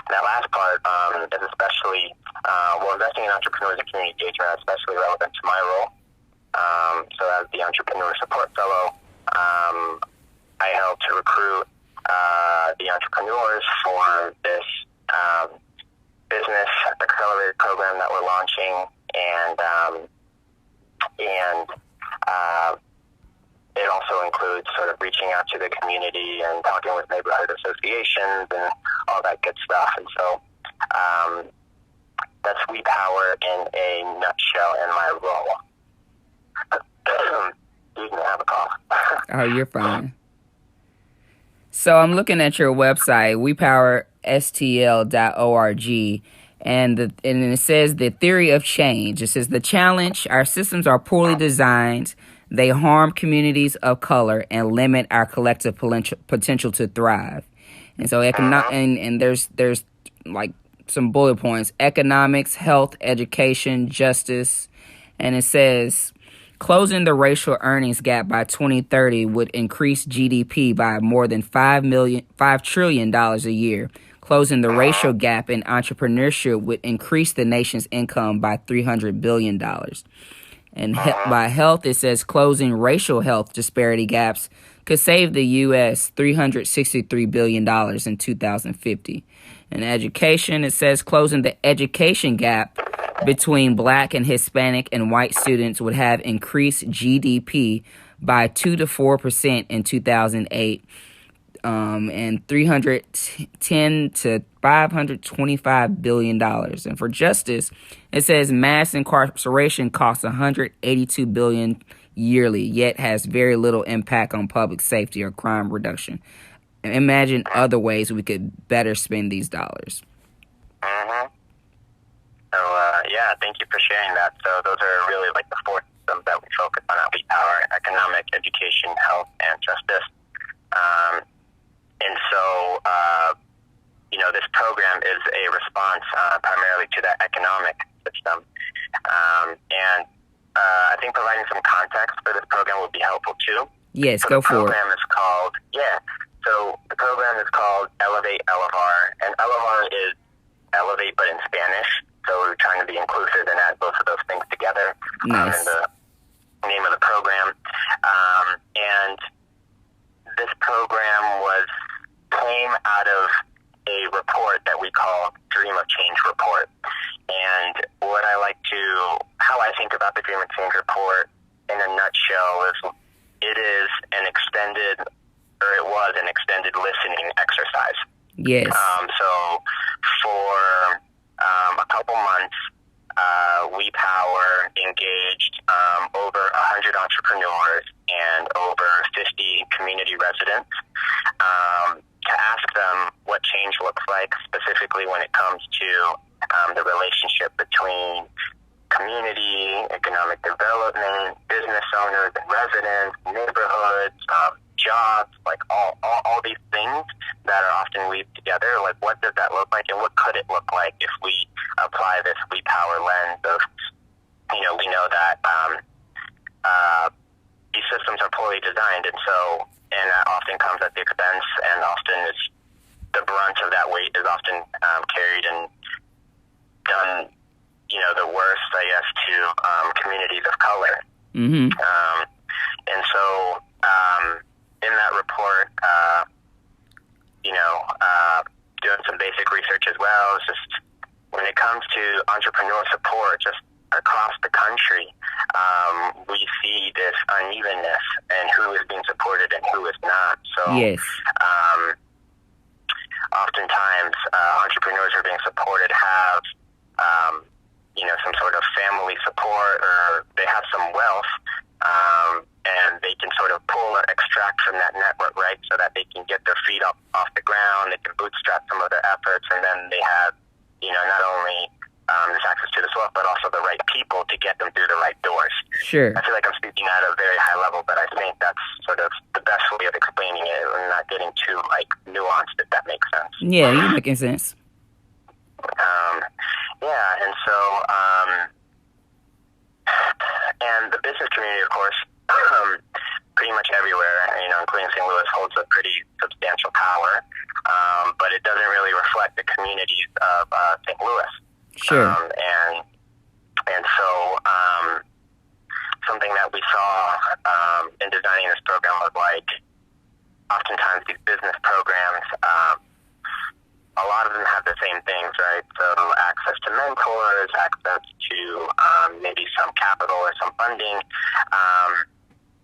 that last part is especially, investing in entrepreneurs and community engagement is especially relevant to my role. So as the Entrepreneur Support Fellow, I help to recruit the entrepreneurs for this business accelerator program that we're launching, and it also includes sort of reaching out to the community and talking with neighborhood associations and all that good stuff. And so that's WEPOWER in a nutshell in my role. Excuse me, I have a cough. Oh, you're fine. So I'm looking at your website, wepowerstl.org, and it says the theory of change. It says the challenge: our systems are poorly designed. They harm communities of color and limit our collective potential to thrive. And so, and there's like some bullet points: economics, health, education, justice, and it says closing the racial earnings gap by 2030 would increase GDP by more than $5 trillion a year. Closing the racial gap in entrepreneurship would increase the nation's income by $300 billion. And by health, it says closing racial health disparity gaps could save the U.S. $363 billion in 2050. In education, it says closing the education gap between Black and Hispanic and white students would have increased GDP by 2 to 4% in 2008, and $310 to $525 billion. And for justice, it says mass incarceration costs $182 billion yearly, yet has very little impact on public safety or crime reduction. And imagine other ways we could better spend these dollars. So, thank you for sharing that. So those are really like the four systems that we focus on at WEPOWER: economic, education, health, and justice. And so, this program is a response primarily to that economic system. And I think providing some context for this program would be helpful too. Yes, so go for it. So the program is called Elevate Elevar, and Elevar is elevate but in Spanish. So we're trying to be inclusive and add both of those things together. Nice. In the name of the program. And this program came out of a report that we call Dream of Change Report. And how I think about the Dream of Change Report in a nutshell is it is an extended Yes. So for a couple months, WePower engaged over 100 entrepreneurs and over 50 community residents to ask them what change looks like, specifically when it comes to the relationship between community, economic development, business owners and residents, neighborhoods, jobs, like all these things that are often weaved together. Like, what does that look like, and what could it look like if we apply this WePower lens of, we know that these systems are poorly designed, and that often comes at the expense, and often is the brunt of that weight is often carried and done, the worst, I guess, to communities of color. Mm-hmm. And so in that report, doing some basic research as well, is just when it comes to entrepreneur support, just across the country, we see this unevenness and who is being supported and who is not. So yes. Oftentimes, entrepreneurs who are being supported have some sort of family support, or they have some wealth, and they can sort of pull or extract from that network, right, so that they can get their feet up off the ground, they can bootstrap some of their efforts, and then they have, not only this access to this wealth, but also the right people to get them through the right doors. Sure. I feel like I'm speaking at a very high level, but I think that's sort of the best way of explaining it and not getting too, nuanced, if that makes sense. Yeah, you're making sense. And so, and the business community, of course, pretty much everywhere, including St. Louis, holds a pretty substantial power, but it doesn't really reflect the communities of St. Louis. Sure. And so, something that we saw in designing this program was oftentimes these business programs, a lot of them have the same things, right? So access to mentors, access to maybe some capital or some funding,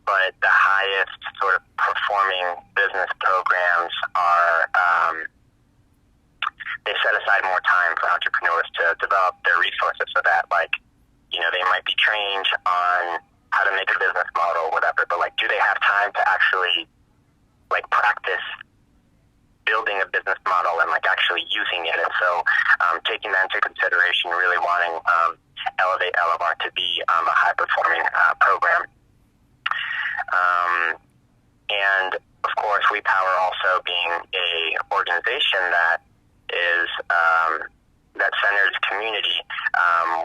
but the highest sort of performing business programs are they set aside more time for entrepreneurs to develop their resources, so that they might be trained on how to make a business model, whatever, but do they have time to actually practice building a business model and actually using it? And so taking that into consideration, really wanting elevate Elevar to be a high performing program. And of course, WePower also being a organization that is that centers community,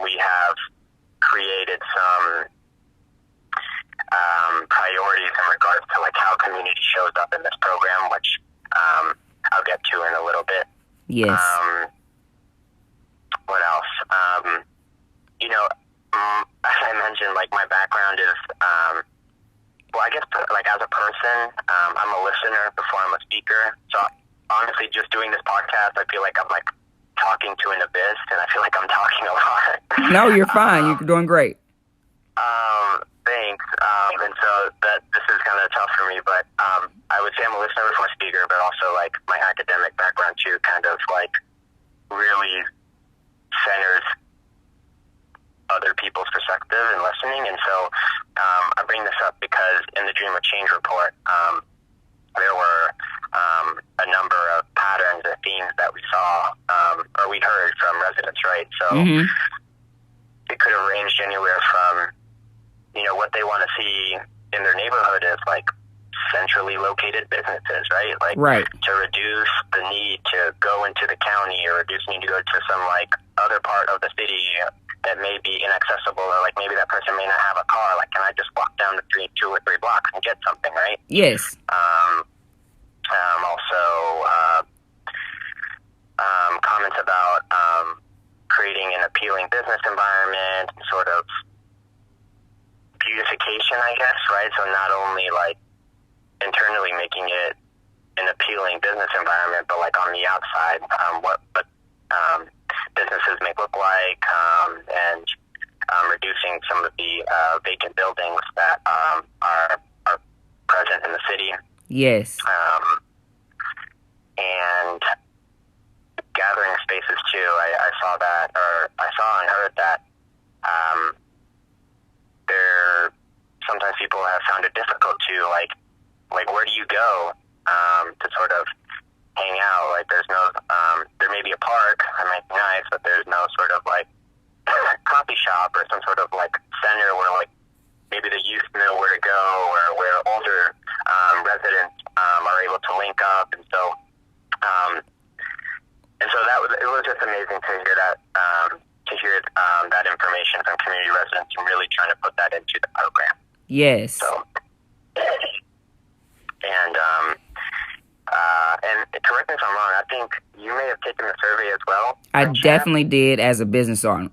we have created some priorities in regards to how community shows up in this program, which I'll get to in a little bit. Yes. What else? As I mentioned, my background is, I guess, as a person, I'm a listener before I'm a speaker. So honestly, just doing this podcast, I feel like I'm talking to an abyss, and I feel like I'm talking a lot. No, you're fine. You're doing great. Thanks. And so this is kind of tough for me, but I would say I'm a listener before a speaker, but also my academic background too kind of really centers other people's perspective and listening. And so I bring this up because in the Dream of Change report, there were a number of patterns and themes that we saw, or we heard from residents, right? So it could have ranged anywhere from, what they want to see in their neighborhood is centrally located businesses, right? Right. To reduce the need to go into the county, or reduce the need to go to some other part of the city that may be inaccessible, or maybe that person may not have a car. Can I just walk down the street 2 or 3 blocks and get something, right? Yes. Also, comments about creating an appealing business environment, and sort of beautification, I guess, right? So not only internally making it an appealing business environment, but on the outside, what businesses may look like, and reducing some of the vacant buildings that are present in the city. Yes. And difficult to like where do you go to sort of hang out? Like there's no there may be a park that might be nice, but there's no sort of like coffee shop or some sort of like center where like maybe the youth know where to go, or where older residents are able to link up. And so it was just amazing to hear that that information from community residents and really trying to put that into the program. Yes. So, and correct me if I'm wrong, I think you may have taken the survey as well. I definitely did as a business owner.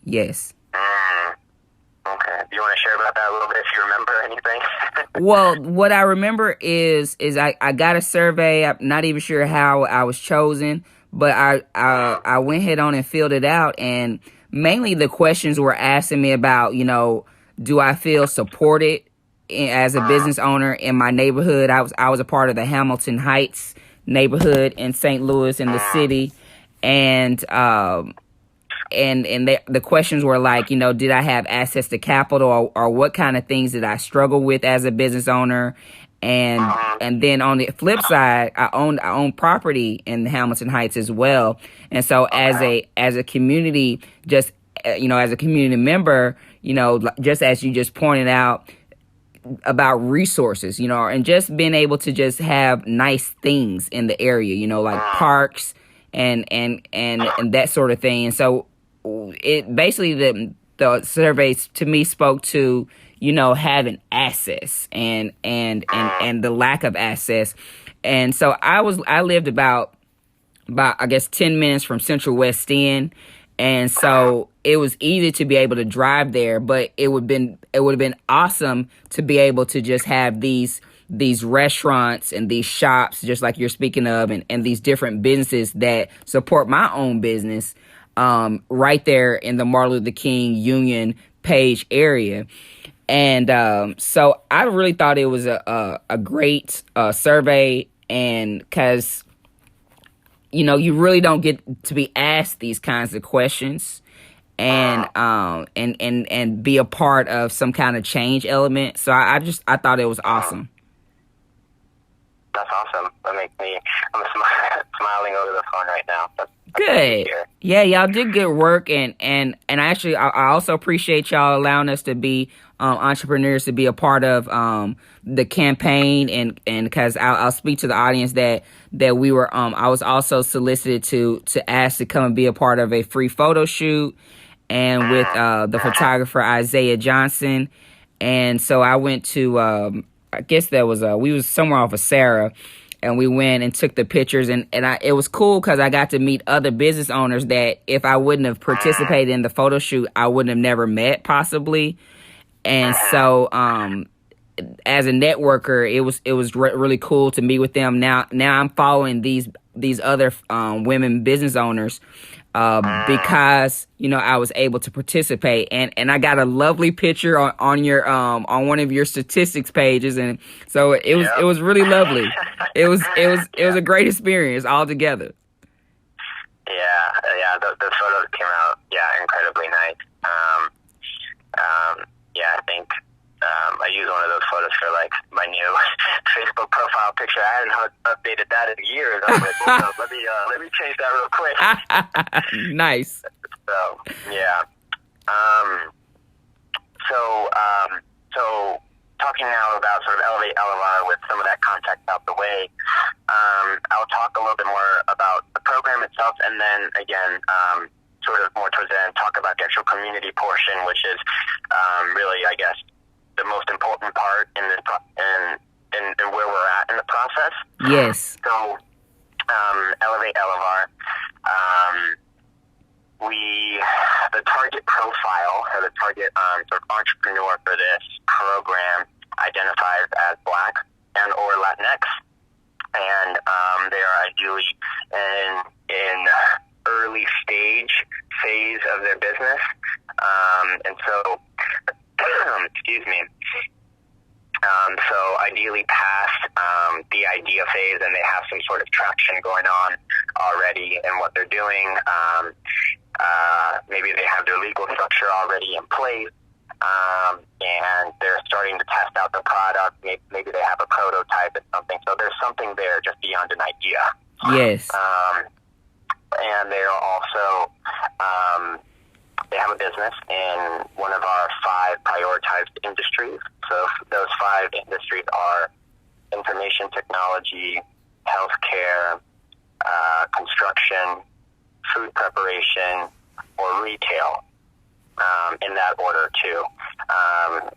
Yes. Okay. Do you want to share about that a little bit if you remember anything? Well, what I remember is I got a survey. I'm not even sure how I was chosen, but I went head on and filled it out, and mainly the questions were asking me about, do I feel supported as a business owner in my neighborhood. I was a part of the Hamilton Heights neighborhood in St. Louis in the city, and the questions were like, did I have access to capital, or what kind of things did I struggle with as a business owner? And then on the flip side, I own property in the Hamilton Heights as well. And so as a community, just as a community member, just as you just pointed out about resources, and just being able to just have nice things in the area, like parks and that sort of thing. And so it basically the surveys to me spoke to having access and the lack of access. And so I lived about I guess 10 minutes from Central West End, and so it was easy to be able to drive there, but it would have been awesome to be able to just have these restaurants and these shops, just like you're speaking of, and these different businesses that support my own business right there in the Martin Luther King Union Page area. And so I really thought it was a great survey, and because you really don't get to be asked these kinds of questions and be a part of some kind of change element. So I thought it was awesome. That's awesome. That makes me, I'm smiling over the phone right now. That's good. Yeah, y'all did good work, and actually I also appreciate y'all allowing us to be entrepreneurs, to be a part of the campaign, and because I'll speak to the audience that we were I was also solicited to ask to come and be a part of a free photo shoot, and with the photographer Isaiah Johnson. And so I went to I guess we was somewhere off of Sarah, and we went and took the pictures, and it was cool because I got to meet other business owners that if I wouldn't have participated in the photo shoot, I wouldn't have never met possibly. And so as a networker, it was really cool to meet with them. Now I'm following these other women business owners because I was able to participate, and I got a lovely picture on your on one of your statistics pages, and so it was really lovely. It was a great experience altogether. Yeah, the photos came out incredibly nice. I think I used one of those photos for like my new Facebook profile picture. I hadn't updated that in years. I was like, let me change that real quick. Nice. So yeah. So talking now about sort of Elevate Elevar with some of that context out the way, I'll talk a little bit more about the program itself, and then again, sort of more towards the end, talk about the actual community portion, which is really, I guess, the most important part in this in where we're at in the process. Yes. So, Elevate Elevar, the target profile, or the target sort of entrepreneur for this program identifies as Black and or Latinx, and they are ideally in early phase of their business, and so excuse me. So ideally past the idea phase, and they have some sort of traction going on already in what they're doing. Maybe they have their legal structure already in place, and they're starting to test out the product. Maybe they have a prototype and something. So there's something there just beyond an idea. Yes. And they are also, they have a business in one of our 5 prioritized industries. So those 5 industries are information technology, healthcare, construction, food preparation, or retail, in that order too.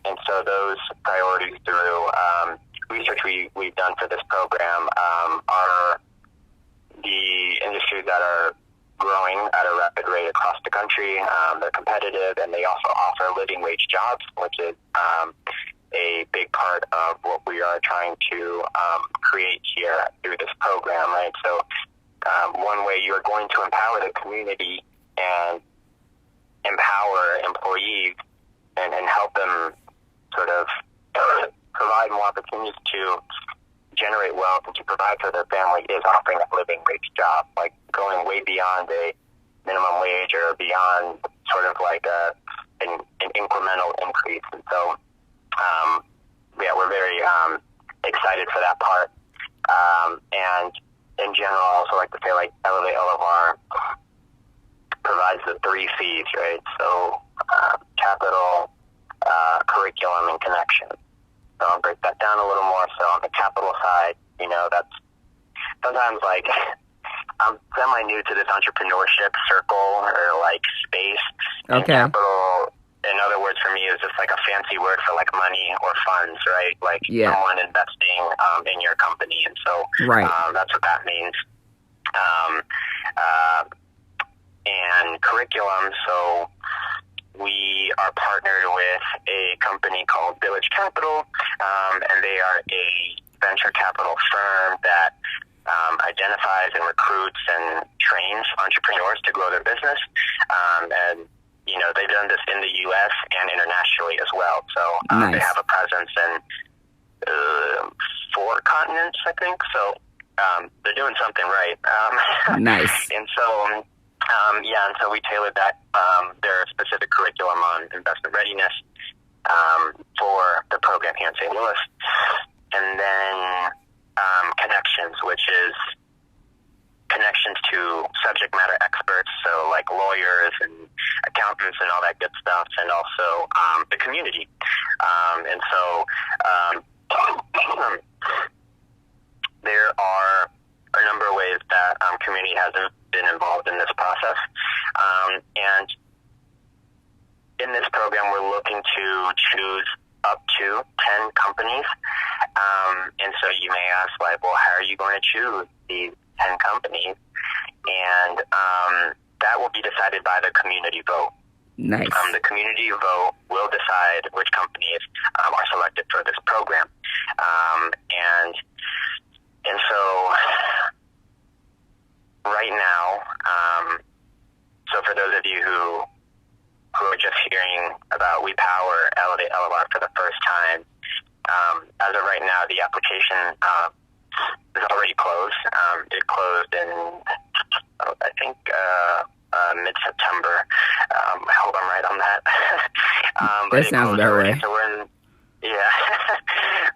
And so those priorities through research we've done for this program are the industries that are growing at a rapid rate across the country. They're competitive, and they also offer living wage jobs, which is a big part of what we are trying to create here through this program, right? So one way you are going to empower the community and empower employees and help them sort of provide more opportunities to generate wealth and to provide for their family is offering a living wage job, like going way beyond a minimum wage or beyond sort of like an incremental increase. And so, yeah, we're very excited for that part. And in general, I also like to say, like, Elevate Elevar provides the 3 C's, right? So capital, curriculum, and connection. So I'll break that down a little more. So on the capital side, you know, that's sometimes like I'm semi-new to this entrepreneurship circle or like space. And Okay. capital, in other words, for me, is just like a fancy word for like money or funds, right? Like someone investing in your company. And so that's what that means. And curriculum, so we are partnered with a company called Village Capital, and they are a venture capital firm that identifies and recruits and trains entrepreneurs to grow their business. And, you know, they've done this in the U.S. and internationally as well. So they have a presence in 4 continents, I think. So they're doing something right. Nice. And so... and so we tailored that, their specific curriculum on investment readiness for the program here in St. Louis. And then connections, which is connections to subject matter experts, so like lawyers and accountants and all that good stuff, and also the community. And so there are a number of ways that community has been involved in this process. And in this program, we're looking to choose up to 10 companies. And so you may ask, like, well, how are you going to choose these 10 companies? And that will be decided by the community vote. Nice. The community vote will decide which companies are selected for this program. And so right now, so for those of you who are just hearing about WePower, Elevate Elevar for the first time, as of right now, the application is already closed. It closed in, I think, mid-September. I hope I'm right on that. But that sounds about right. So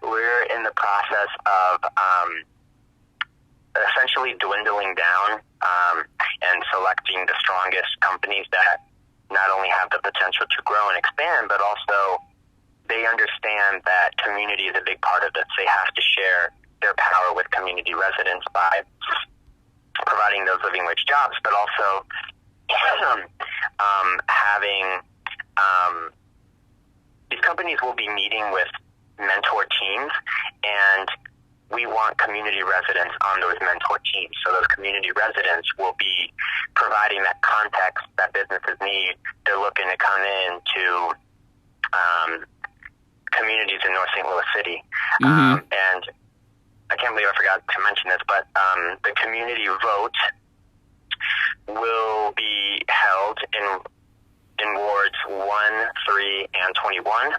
we're in the process of essentially dwindling down and selecting the strongest companies that not only have the potential to grow and expand, but also they understand that community is a big part of this. They have to share their power with community residents by providing those living wage jobs, but also having these companies will be meeting with mentor teams, and we want community residents on those mentor teams. So those community residents will be providing that context that businesses need. They're looking to come in to communities in North St. Louis City. And I can't believe I forgot to mention this, but the community vote will be held in wards 1, 3, and 21.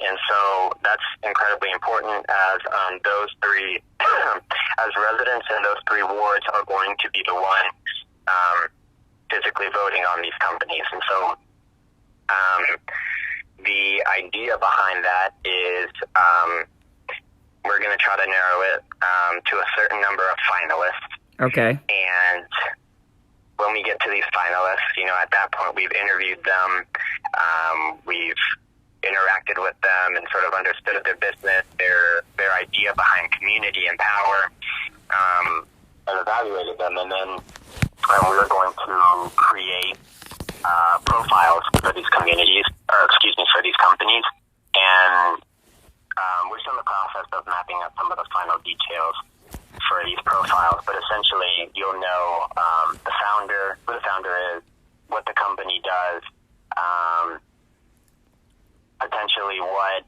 And so that's incredibly important as those 3, as residents in those 3 wards are going to be the ones physically voting on these companies. And so the idea behind that is we're going to try to narrow it to a certain number of finalists. Okay. And when we get to these finalists, at that point we've interviewed them, we've interacted with them and sort of understood their business, their idea behind community and power, and evaluated them. And then we're going to create profiles for these communities, for these companies. And we're still in the process of mapping out some of the final details for these profiles, but essentially you'll know who the founder is, what the company does, potentially what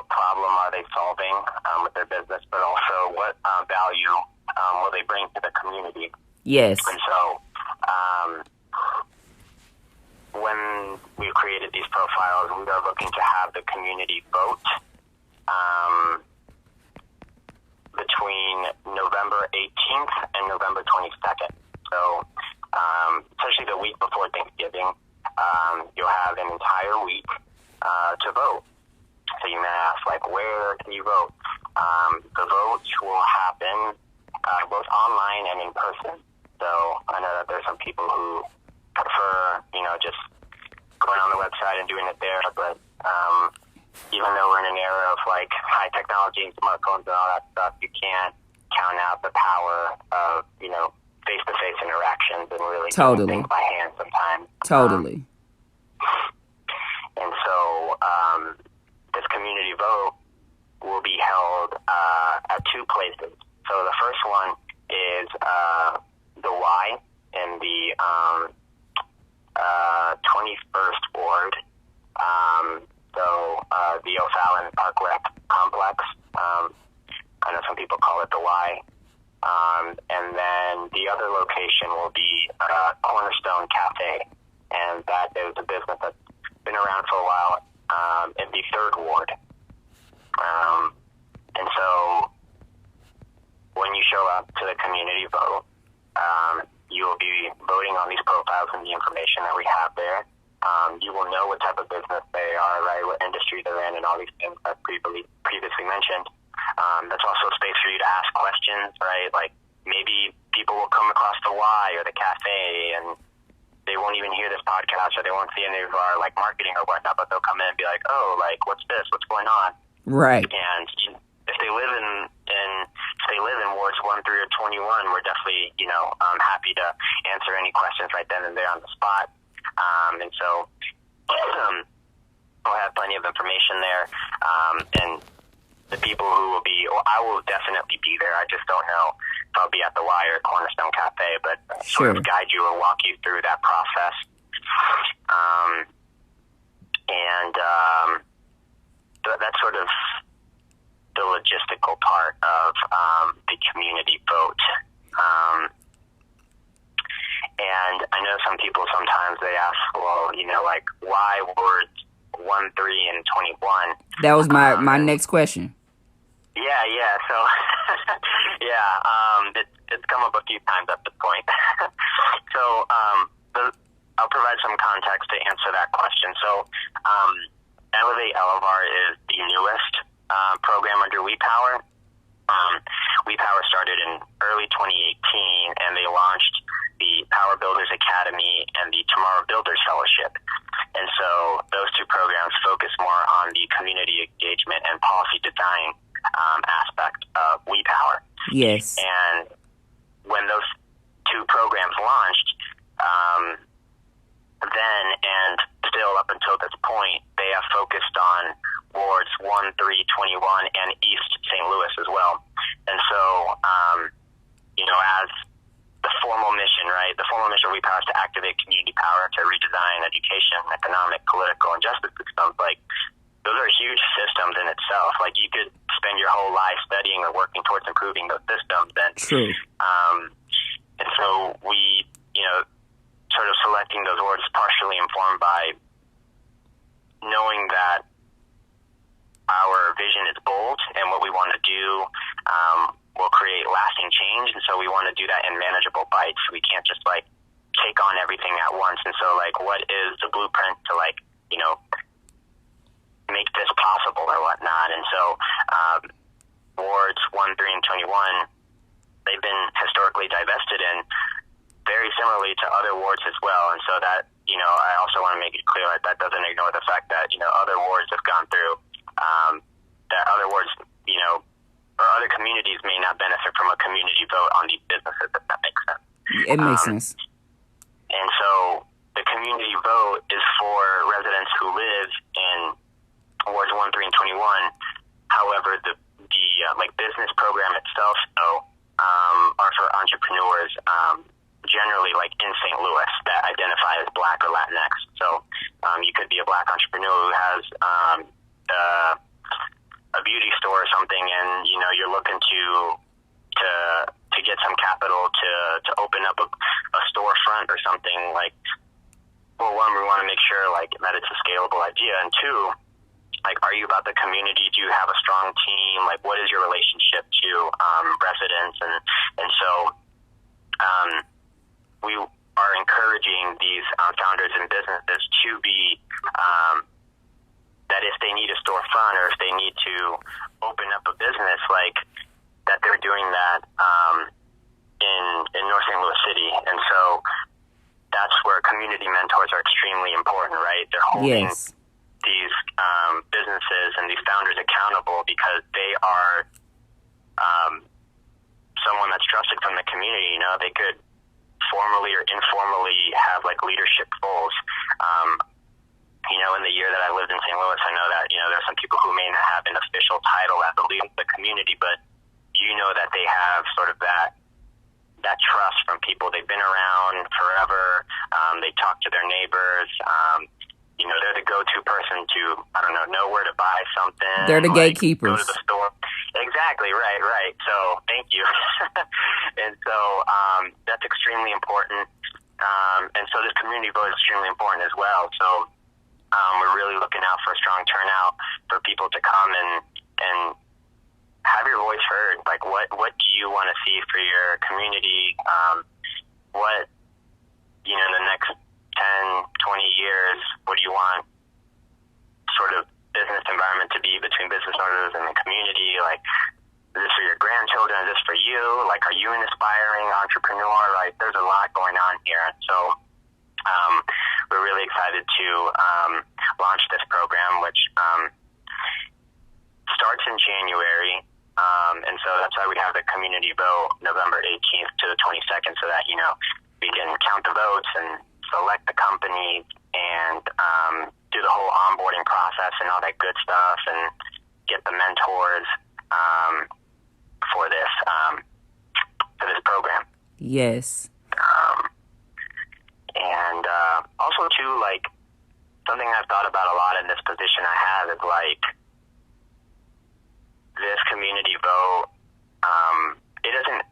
problem are they solving with their business, but also what value will they bring to the community. Yes. And so when we've created these profiles, we are looking to have the community vote between November 18th and November 22nd. So essentially the week before Thanksgiving, you'll have an entire week to vote. So you may ask, where can you vote? The votes will happen both online and in person. So I know that there's some people who prefer, just going on the website and doing it there, but even though we're in an era of high technology and smartphones and all that stuff, you can't count out the power of face-to-face interactions and really doing things by hand sometimes. Totally. And so this community vote will be held at two places. So the first one is the Y in the 21st Ward. The O'Fallon Park Rec Complex. I know some people call it the Y. And then the other location will be Cornerstone Cafe. And that is a business that's been around for a while in the 3rd Ward. And so when you show up to the community vote, you will be voting on these profiles and the information that we have there. You will know what type of business they are, right? What industry they're in, and all these things that previously mentioned. That's also a space for you to ask questions, right? Maybe people will come across the Y or the cafe, and they won't even hear this podcast, or they won't see any of our marketing or whatnot. But they'll come in and be like, "Oh, what's this? What's going on?" Right. And if they live in wards 1, 3, or 21, we're definitely happy to answer any questions right then and there on the spot. And so we'll have plenty of information there. And the people who will be, I will definitely be there. I just don't know if I'll be at the Y or Cornerstone Cafe, but sort of guide you or walk you through that process. That's sort of the logistical part of the community vote. And I know some people sometimes they ask, well, why wards 1, 3, and 21? That was my next question. Yeah. So, it's come up a few times at this point. So, I'll provide some context to answer that question. So, Elevate Elevar is the newest program under WEPOWER. WEPOWER started in early 2018, and they launched the Power Builders Academy and the Tomorrow Builders Fellowship. And so those two programs focus more on the community engagement and policy design aspect of WEPOWER. Yes. And when those two programs launched, then and still up until this point, they have focused on wards 1, 3, 21, and East St. Louis as well. And so, as the formal mission, right? The formal mission of WEPOWER is to activate community power to redesign education, economic, political, and justice systems. Those are huge systems in itself. You could spend your whole life studying or working towards improving those systems. And, true. And so we, sort of selecting those words partially informed by knowing that our vision is bold and what we want to do will create lasting change. And so we want to do that in manageable bites. We can't just take on everything at once. And so, like, what is the blueprint to, like, you know, make this possible or whatnot? And so, wards 1, 3, and 21, they've been historically divested in very similarly to other wards as well. And so that, you know, I also want to make it clear that doesn't ignore the fact that, you know, other wards have gone through, that other wards, you know, or other communities may not benefit from a community vote on these businesses, if that makes sense. It makes sense. And so the community vote is for residents who live in wards 1, 3, and 21. However, the like business program itself, though, are for entrepreneurs, generally like in St. Louis that identify as Black or Latinx. So you could be a Black entrepreneur who has a beauty store or something, and you know you're looking to get some capital to open up a storefront or something. Like, well, one, we want to make sure like that it's a scalable idea, and two, like, are you about the community? Do you have a strong team? Like, what is your relationship to residents? And so we are encouraging these founders and businesses to be that if they need a storefront or if they need to open up a business, like that they're doing that in North St. Louis City. And so that's where community mentors are extremely important, right? They're holding these businesses and these founders accountable because they are someone that's trusted from the community. You know, they could formally or informally have like leadership roles. You know, in the year that I lived in St. Louis, I know that, you know, there's some people who may not have an official title as the leader of the community, but you know that they have sort of that trust from people. They've been around forever. They talk to their neighbors. You know, they're the go-to person to, I don't know where to buy something. They're the like, gatekeepers. Go to the store. Exactly, right. So, thank you. And so, that's extremely important. And so this community vote is extremely important as well. So, we're really looking out for a strong turnout for people to come and have your voice heard. Like, what do you want to see for your community? What, you know, in the next 10, 20 years, what do you want sort of business environment to be between business owners and the community? Like, is this for your grandchildren? Is this for you? Like, are you an aspiring entrepreneur? Like, there's a lot going on here. So we're really excited to launch this program, which starts in January. And so that's why we have the community vote November 18th to the 22nd, so that, you know, we can count the votes and select the company and do the whole onboarding process and all that good stuff and get the mentors for this program. Yes. And also, too, like, something I've thought about a lot in this position I have is, like, this community vote, it doesn't,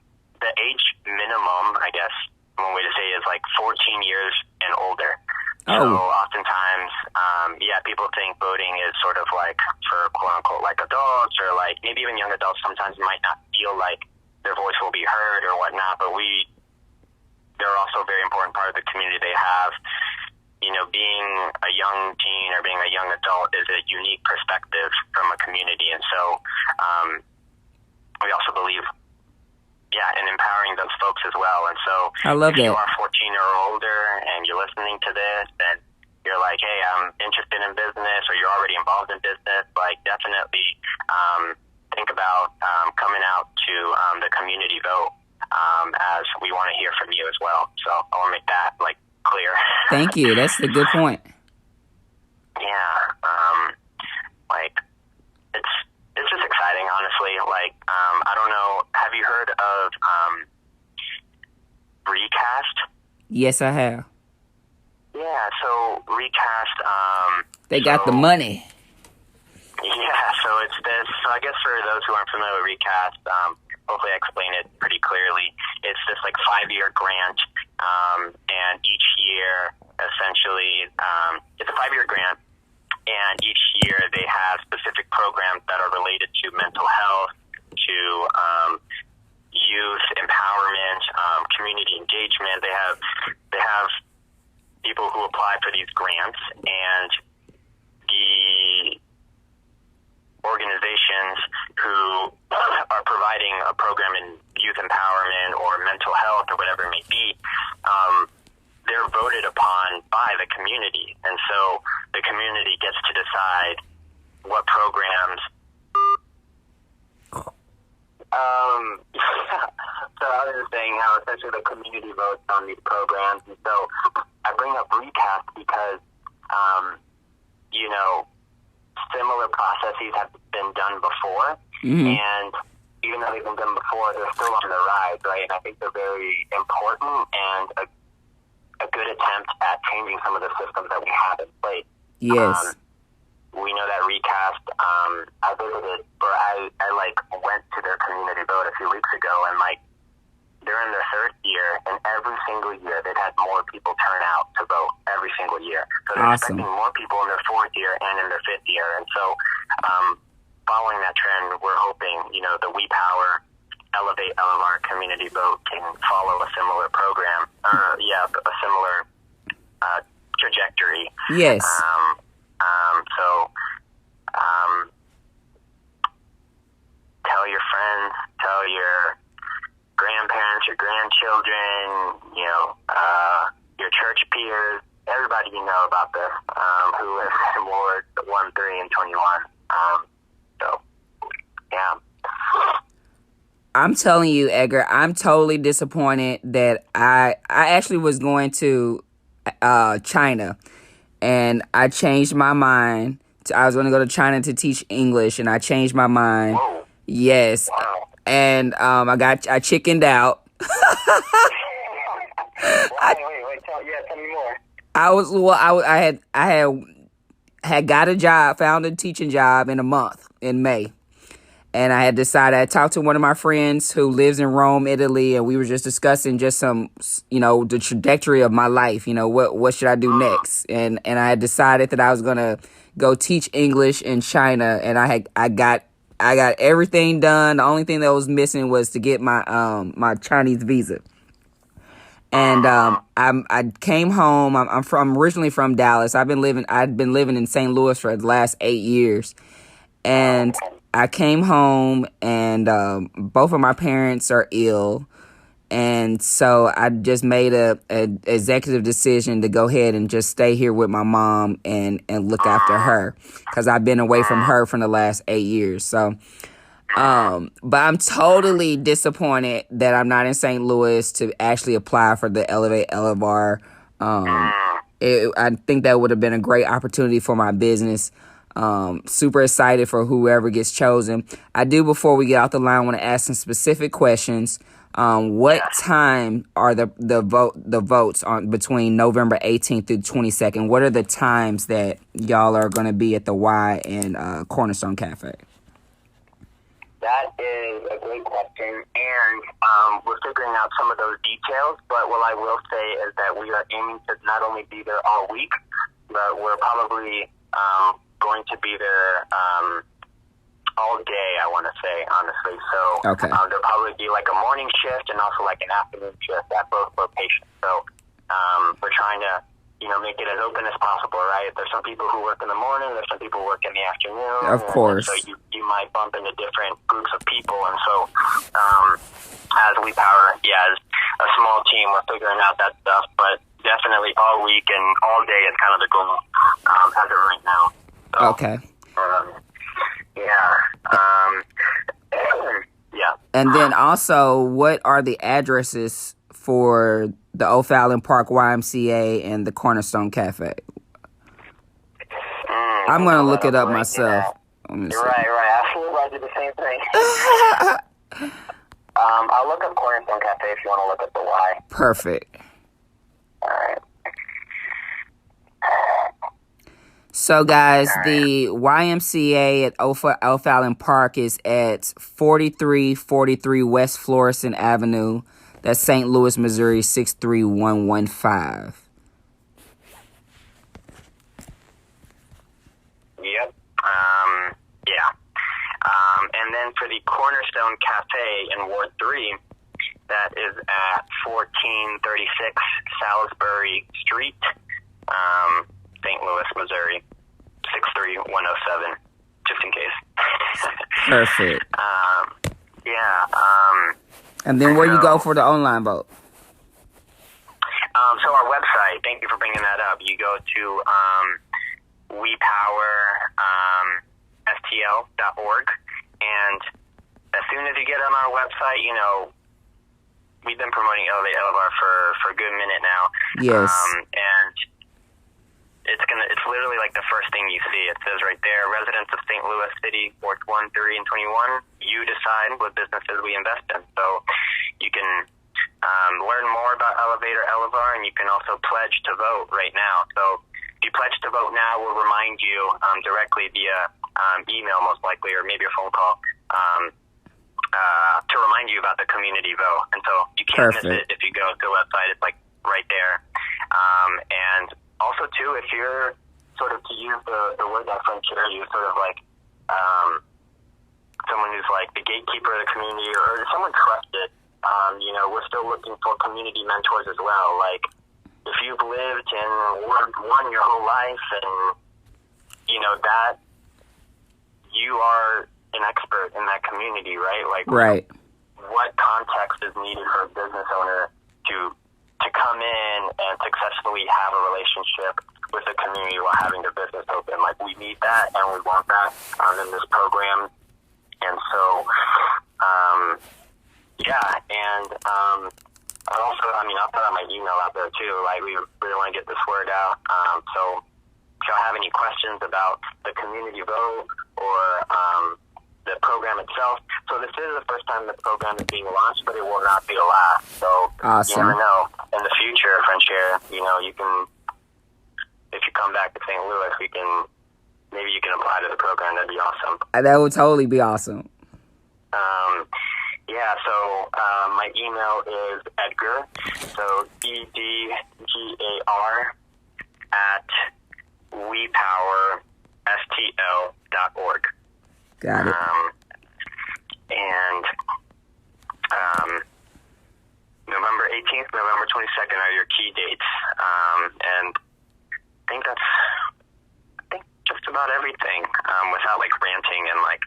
the age minimum, I guess, one way to say it is, like, 14 years and older. Oh. So oftentimes, people think voting is sort of, like, for quote-unquote, like, adults or, like, maybe even young adults sometimes might not feel like their voice will be heard or whatnot, but they're also a very important part of the community. They have, you know, being a young teen or being a young adult is a unique perspective from a community. And so we also believe, in empowering those folks as well. And so I love if you that. are 14 or older and you're listening to this and you're like, hey, I'm interested in business, or you're already involved in business, like, definitely think about coming out to the community vote, as we want to hear from you as well. So I want to make that, like, clear. Thank you. That's a good point. Yeah. Like, it's just exciting, honestly. Like, I don't know. Have you heard of Recast? Yes, I have. Yeah, so Recast, They got the money. Yeah, so it's this. So I guess for those who aren't familiar with Recast, hopefully I explain it pretty clearly. It's this, like, 5-year grant, and each year, essentially, it's a 5-year grant, and each year they have specific programs that are related to mental health, to youth empowerment, community engagement. They have grants, and the organizations who are providing a program in youth empowerment or mental health or whatever it may be, they're voted upon by the community. And so the community gets to decide what programs. So I was just saying how essentially the community votes on these programs. And so I bring up recast because, similar processes have been done before. Mm-hmm. And even though they've been done before, they're still on the rise, right? And I think they're very important and a good attempt at changing some of the systems that we have in place. Yes. We know that recast, I visited, or I went to their community vote a few weeks ago, and they're in their third year, and every single year they've had more people turn out to vote every single year. So they're Awesome. expecting more people in their fourth year and in their fifth year. And so following that trend, we're hoping, the WEPOWER Elevate Elevar community vote can follow a similar program, a similar trajectory. Yes. Tell your friends, tell your grandparents, your grandchildren, your church peers, everybody you know about this, who is in Ward 1, 3, and 21. Yeah. I'm telling you, Edgar, I'm totally disappointed that I actually was going to China, and I changed my mind. I was going to go to China to teach English, and I changed my mind. Whoa. Yes. Wow. And I chickened out. Wait, tell me more. I had got a job, found a teaching job in May. And I had decided, I talked to one of my friends who lives in Rome, Italy, and we were just discussing just some, the trajectory of my life, what should I do next? And I had decided that I was going to go teach English in China, and I got everything done. The only thing that was missing was to get my my Chinese visa. And I came home. I'm originally from Dallas. I'd been living in St. Louis for the last 8 years. And I came home, and both of my parents are ill. And so I just made a executive decision to go ahead and just stay here with my mom and look after her, because I've been away from her for the last 8 years. So, but I'm totally disappointed that I'm not in St. Louis to actually apply for the Elevate Elevar. I think that would have been a great opportunity for my business. Super excited for whoever gets chosen. I do, before we get off the line, want to ask some specific questions. What time are the votes on between November 18th through 22nd? What are the times that y'all are going to be at the Y and Cornerstone Cafe? That is a great question, and we're figuring out some of those details. But what I will say is that we are aiming to not only be there all week, but we're probably going to be there all day, I want to say, honestly. So Okay. There'll probably be like a morning shift and also like an afternoon shift at both locations. So we're trying to, make it as open as possible, right? There's some people who work in the morning, there's some people who work in the afternoon. Of course. So you might bump into different groups of people. And so as WEPOWER, as a small team, we're figuring out that stuff. But definitely all week and all day is kind of the goal as of right now. So, Okay. Yeah. And then also, what are the addresses for the O'Fallon Park YMCA and the Cornerstone Cafe? I'm going to look it up myself. Right. I feel I did the same thing. I'll look up Cornerstone Cafe if you want to look up the Y. Perfect. All right. So, guys, the YMCA at O'Fallon Park is at 4343 West Florissant Avenue. That's St. Louis, Missouri, 63115. Yep. And then for the Cornerstone Cafe in Ward 3, that is at 1436 Salisbury Street. St. Louis, Missouri, 63107, just in case. Perfect. Yeah. And then where you go for the online vote? So our website, thank you for bringing that up. You go to WEPOWER, and as soon as you get on our website, you know, we've been promoting Elevate Elevar for a good minute now. Yes. And it's literally like the first thing you see. It says right there, residents of St. Louis City, Wards 1, 3, and 21, you decide what businesses we invest in. So you can learn more about Elevator Elevar, and you can also pledge to vote right now. So if you pledge to vote now, we'll remind you directly via email, most likely, or maybe a phone call, to remind you about the community vote. And so you can't miss it if you go to the website. It's like right there. And also, too, if you're sort of, to use the word that French here, you're sort of like someone who's like the gatekeeper of the community, or someone trusted. You know, we're still looking for community mentors as well. Like, if you've lived in Ward 1 your whole life, and, you know, that you are an expert in that community, right? Like, right. What context is needed for a business owner to come in and successfully have a relationship with the community while having their business open? Like, we need that, and we want that in this program. And so, yeah, and I'll put on my email out there too. Like, we really want to get this word out. So if y'all have any questions about the community vote or the program itself, so this is the first time the program is being launched, but it will not be the last. So awesome. You never know. In the future, French Air, you know, you can, if you come back to St. Louis, maybe you can apply to the program. That'd be awesome. That would totally be awesome. Yeah, so my email is Edgar, so EDGAR at WEPOWERSTL.org. Got it. And November 18th, November 22nd are your key dates. And I think just about everything, without like ranting and like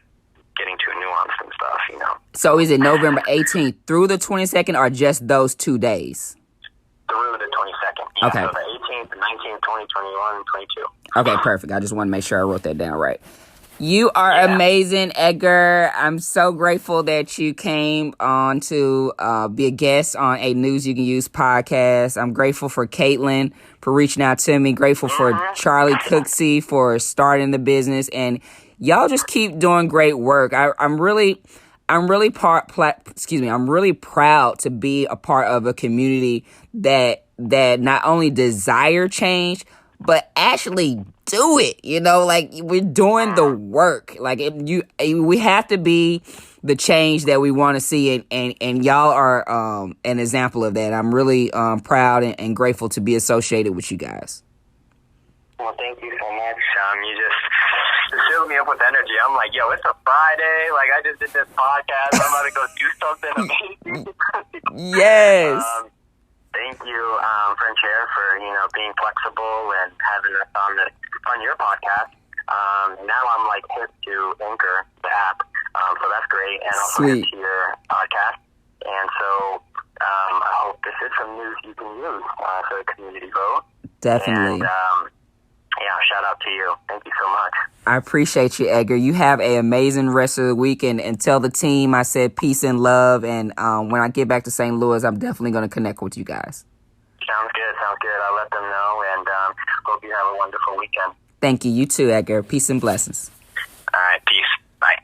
getting too nuanced and stuff, you know. So is it November 18th through the 22nd, or just those 2 days? Through the 22nd. Yeah, okay. So the 18th, 19th, 20, 21, 22. Okay, perfect. I just want to make sure I wrote that down right. You are amazing, Edgar. I'm so grateful that you came on to be a guest on a News You Can Use podcast. I'm grateful for Caitlin for reaching out to me. Grateful for Charlie Cooksey for starting the business. And y'all just keep doing great work. I'm really proud to be a part of a community that not only desire change, but actually do it. You know, like, we're doing the work. Like, we have to be the change that we want to see, and y'all are an example of that. I'm really proud and grateful to be associated with you guys. Well, thank you so much. You just filled me up with energy. I'm like, yo, it's a Friday. Like, I just did this podcast. I'm about to go do something amazing. Yes. Thank you, French Air, for, you know, being flexible and having us on your podcast. Now I'm like hip to Anchor, the app, so that's great, and also hip to your podcast. And so I hope this is some news you can use for the community vote. Definitely. And, yeah, shout out to you. Thank you so much. I appreciate you, Edgar. You have an amazing rest of the week, and tell the team I said peace and love. And when I get back to St. Louis, I'm definitely going to connect with you guys. Sounds good. I'll let them know, and hope you have a wonderful weekend. Thank you. You too, Edgar. Peace and blessings. All right. Peace. Bye.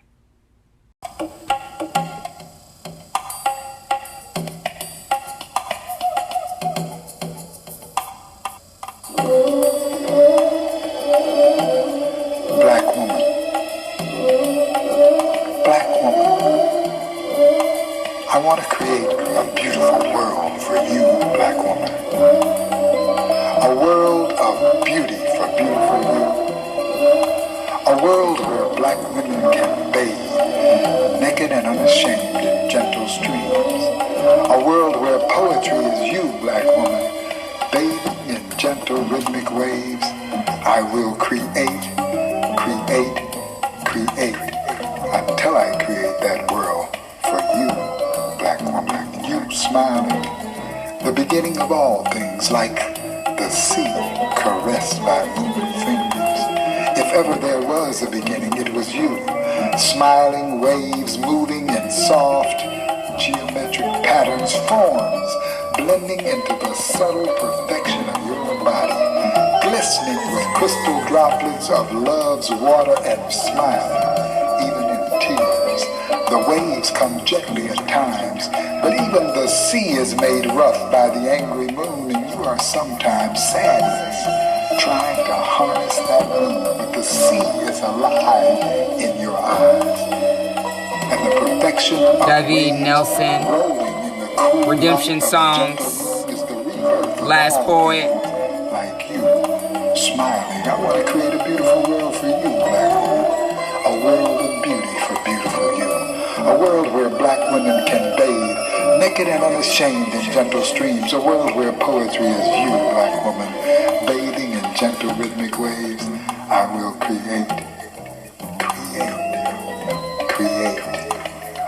Black woman. Black woman. I want to create a beautiful world for you, black woman. A world of beauty for beautiful you. A world where black women can bathe, naked and unashamed in gentle streams. A world where poetry is you, black woman, bathing in gentle rhythmic waves, I will create, until I create that world for you, black woman. You smiling, the beginning of all things, like the sea caressed by moving fingers. If ever there was a beginning, it was you. Smiling waves moving in soft geometric patterns, forms blending into the subtle perfection of your body, glistening with crystal droplets of love's water and smiling, even in tears. The waves come gently at times, but even the sea is made rough by the angry moon, and you are sometimes sadness, trying to harness that moon, but the sea is alive in your eyes. And the perfection of David Nelson, Redemption Songs, Last Poet. Like you, smiling. I want to create a beautiful world for you, black woman. A world of beauty for beautiful you. A world where black women can bathe, naked and unashamed in gentle streams. A world where poetry is you, black woman, bathing in gentle rhythmic waves. I will create,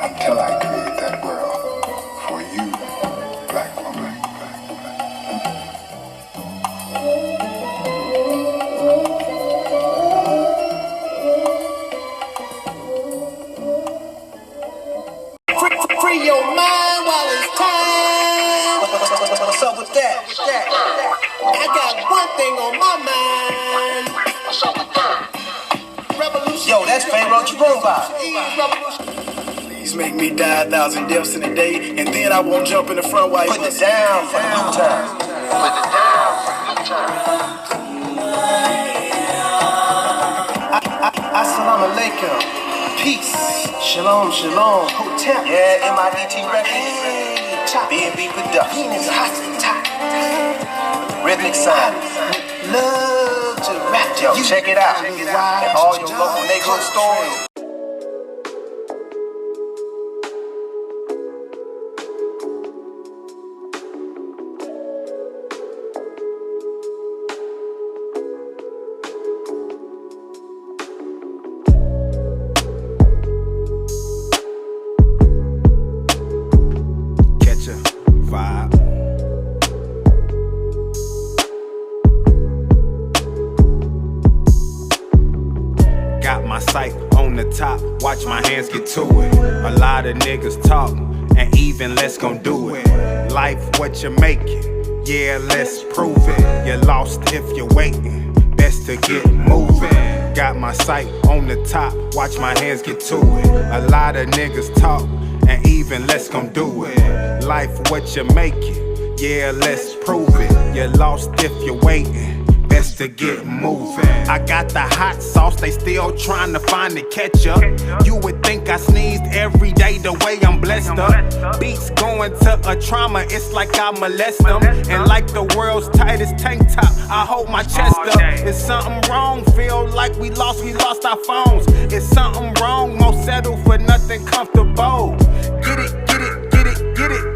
until I create that world for you, black woman. Free your mind while it's time. What's up with that? I got one thing on my mind. Revolution. Yo, that's Pharaoh Jerome. Please make me die 1,000 deaths in a day, and then I won't jump in the front while you put it down for the new time. Put it down for the new time. Assalamu alaikum. Peace. Shalom, shalom. Hotel. Yeah, MIDT Records. B&B Productions. Rhythmic Sound. Love to rap. Yo, check it out. And all your local neighborhood stores. Watch my hands get to it. A lot of niggas talk, and even less gon' do it. Life what you making, yeah, let's prove it. You're lost if you're waiting, best to get moving. Got my sight on the top, watch my hands get to it. A lot of niggas talk, and even less gon' do it. Life what you making, yeah, let's prove it. You're lost if you're waiting, best to get moving. I got the hot sauce, they still trying to find the ketchup. You would think I sneezed every day the way I'm blessed up. Beats going to a trauma, it's like I molest them. And like the world's tightest tank top, I hold my chest up. Is something wrong? Feel like we lost our phones. Is something wrong? Won't settle for nothing comfortable. Get it,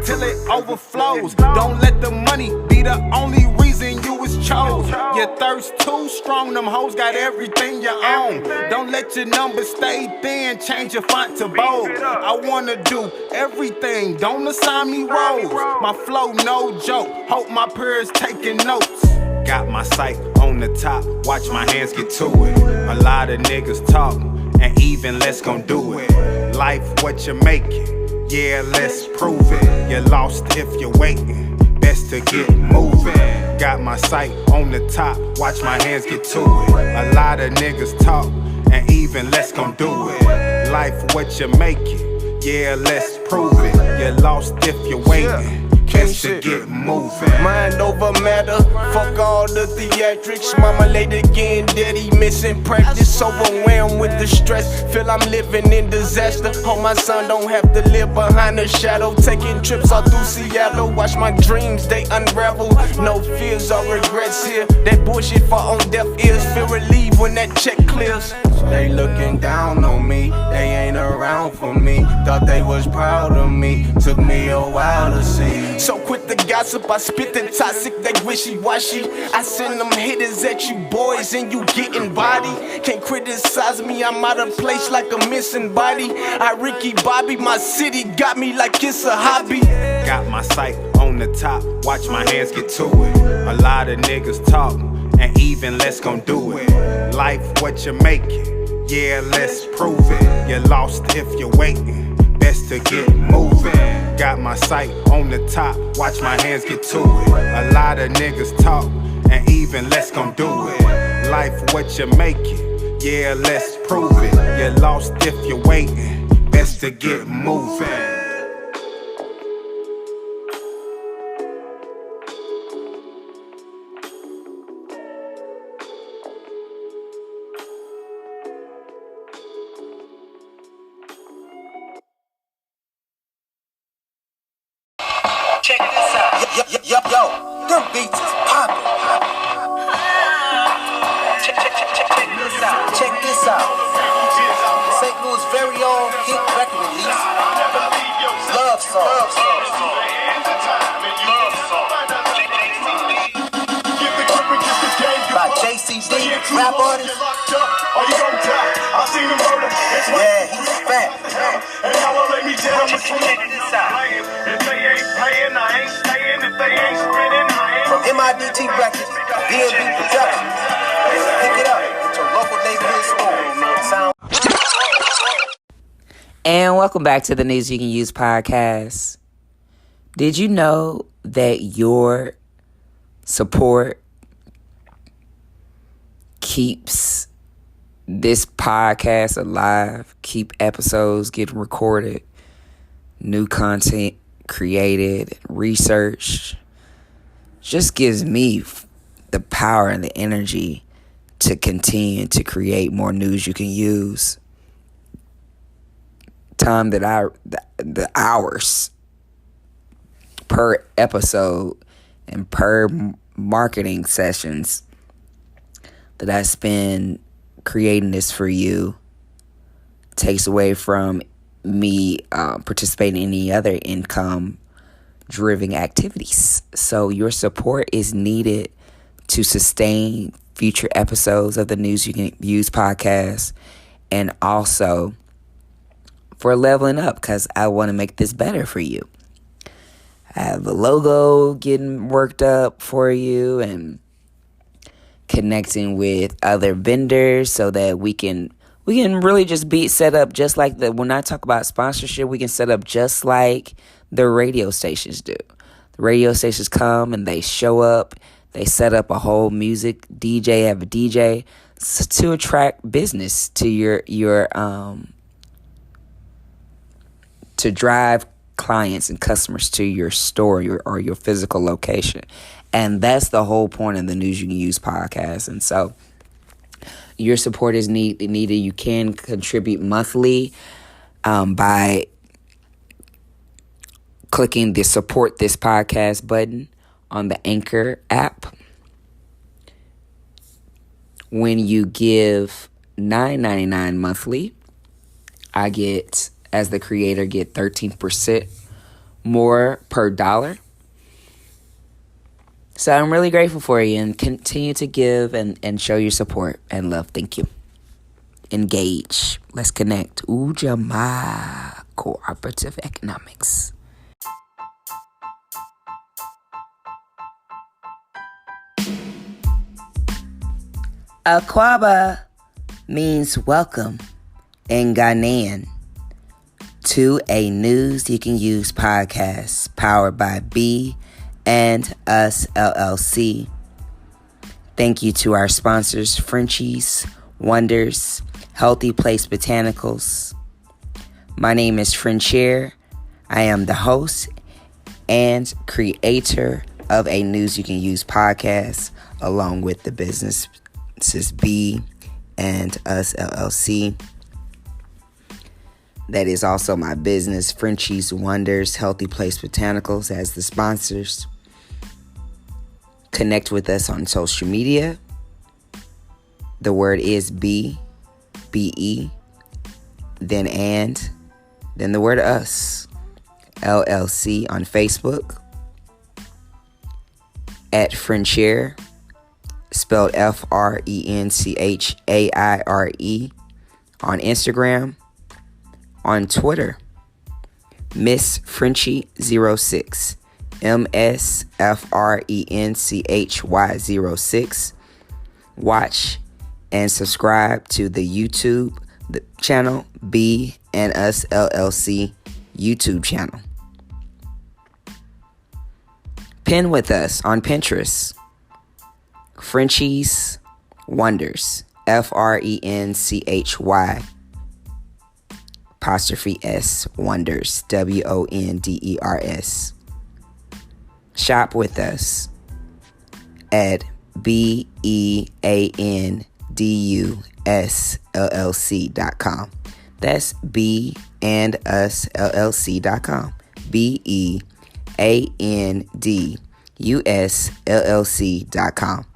till it overflows. Don't let the money be the only reason you was chose. Your thirst too strong, them hoes got everything you own. Don't let your numbers stay thin, change your font to bold. I wanna do everything, don't assign me roles. My flow no joke, hope my peers taking notes. Got my sight on the top, watch my hands get to it. A lot of niggas talk, and even less gon' do it. Life what you making, yeah, let's prove it. You're lost if you're waiting, best to get moving. Got my sight on the top, watch my hands get to it. A lot of niggas talk, and even less gon' do it. Life what you making, yeah, let's prove it. You're lost if you're waiting, best to get moving. Mind over matter, fuck all the theatrics. Mama late again, daddy missing practice. Overwhelmed with the stress, feel I'm living in disaster. Hope my son don't have to live behind a shadow. Taking trips all through Seattle, watch my dreams, they unravel. No fears or regrets here, that bullshit fall on deaf ears. Feel relieved when that check clears. They looking down on me, they ain't around for me. Thought they was proud of me, took me a while to see. So quit the gossip, I spit the toxic, they wishy-washy. I send them hitters at you boys and you getting body. Can't criticize me, I'm out of place like a missing body. I Ricky Bobby, my city got me like it's a hobby. Got my sight on the top, watch my hands get to it. A lot of niggas talk, and even less gon' do it. Life what you make it, yeah, let's prove it. You're lost if you're waiting, best to get moving. Got my sight on the top, watch my hands get to it. A lot of niggas talk, and even less gon' do it. Life what you make it, yeah, let's prove it. You're lost if you're waiting, best to get moving. Check this out. Yo, them beats is poppin'. Check this out. St. Louis' very own hit record release. Love Song. By JCD, rap artist. Yeah, he's fat. Check this out. From MIDT Records, B&B Productions. Pick it up at your local neighborhood store. And welcome back to the News You Can Use podcast. Did you know that your support keeps this podcast alive, keep episodes getting recorded, new content created, researched? Just gives me the power and the energy to continue to create more news you can use. Time that the hours per episode and per marketing sessions that I spend creating this for you takes away from me participating in any other income-driven activities. So your support is needed to sustain future episodes of the News You Can Use podcast, and also for leveling up, because I want to make this better for you. I have a logo getting worked up for you and connecting with other vendors so that we can really just be set up just like when I talk about sponsorship, we can set up just like the radio stations do. The radio stations come and they show up, they set up a whole music DJ, have a DJ to attract business to your to drive clients and customers to your store or your physical location. And that's the whole point of the News You Can Use podcast. And so your support is needed. You can contribute monthly by clicking the support this podcast button on the Anchor app. When you give $9.99 monthly, I get, as the creator, get 13% more per dollar. So I'm really grateful for you, and continue to give and show your support and love. Thank you. Engage. Let's connect. Ujamaa Cooperative Economics. Akwaba means welcome in Ghanaian to a News You Can Use podcast powered by B and Us LLC. Thank you to our sponsors, Frenchies, Wonders, Healthy Place Botanicals. My name is Frenchier. I am the host and creator of a News You Can Use podcast, along with the businesses B and Us LLC. That is also my business, Frenchies, Wonders, Healthy Place Botanicals, as the sponsors. Connect with us on social media. The word is B-E, then then the word us, LLC on Facebook, at Frenchaire, spelled FRENCHAIRE, on Instagram, on Twitter, Miss Frenchie06, MSFRENCHY06. Watch and subscribe to the YouTube channel, B and Us LLC YouTube channel. Pin with us on Pinterest, Frenchie's Wonders, FRENCHY apostrophe S Wonders, WONDERS. Shop with us at BEANDUSLLC.com. That's BeAndUsLLC.com. BEANDUSLLC.com.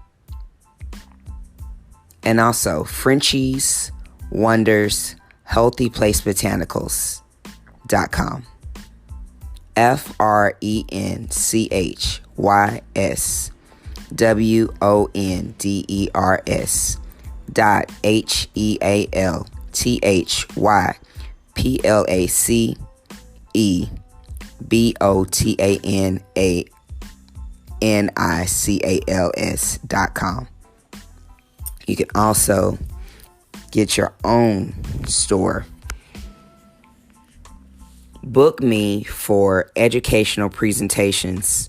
And also Frenchie's Wonders Healthy Place Botanicals.com. FRENCHIES.HEalthyPlaceBotanicals.com. You can also get your own store. Book me for educational presentations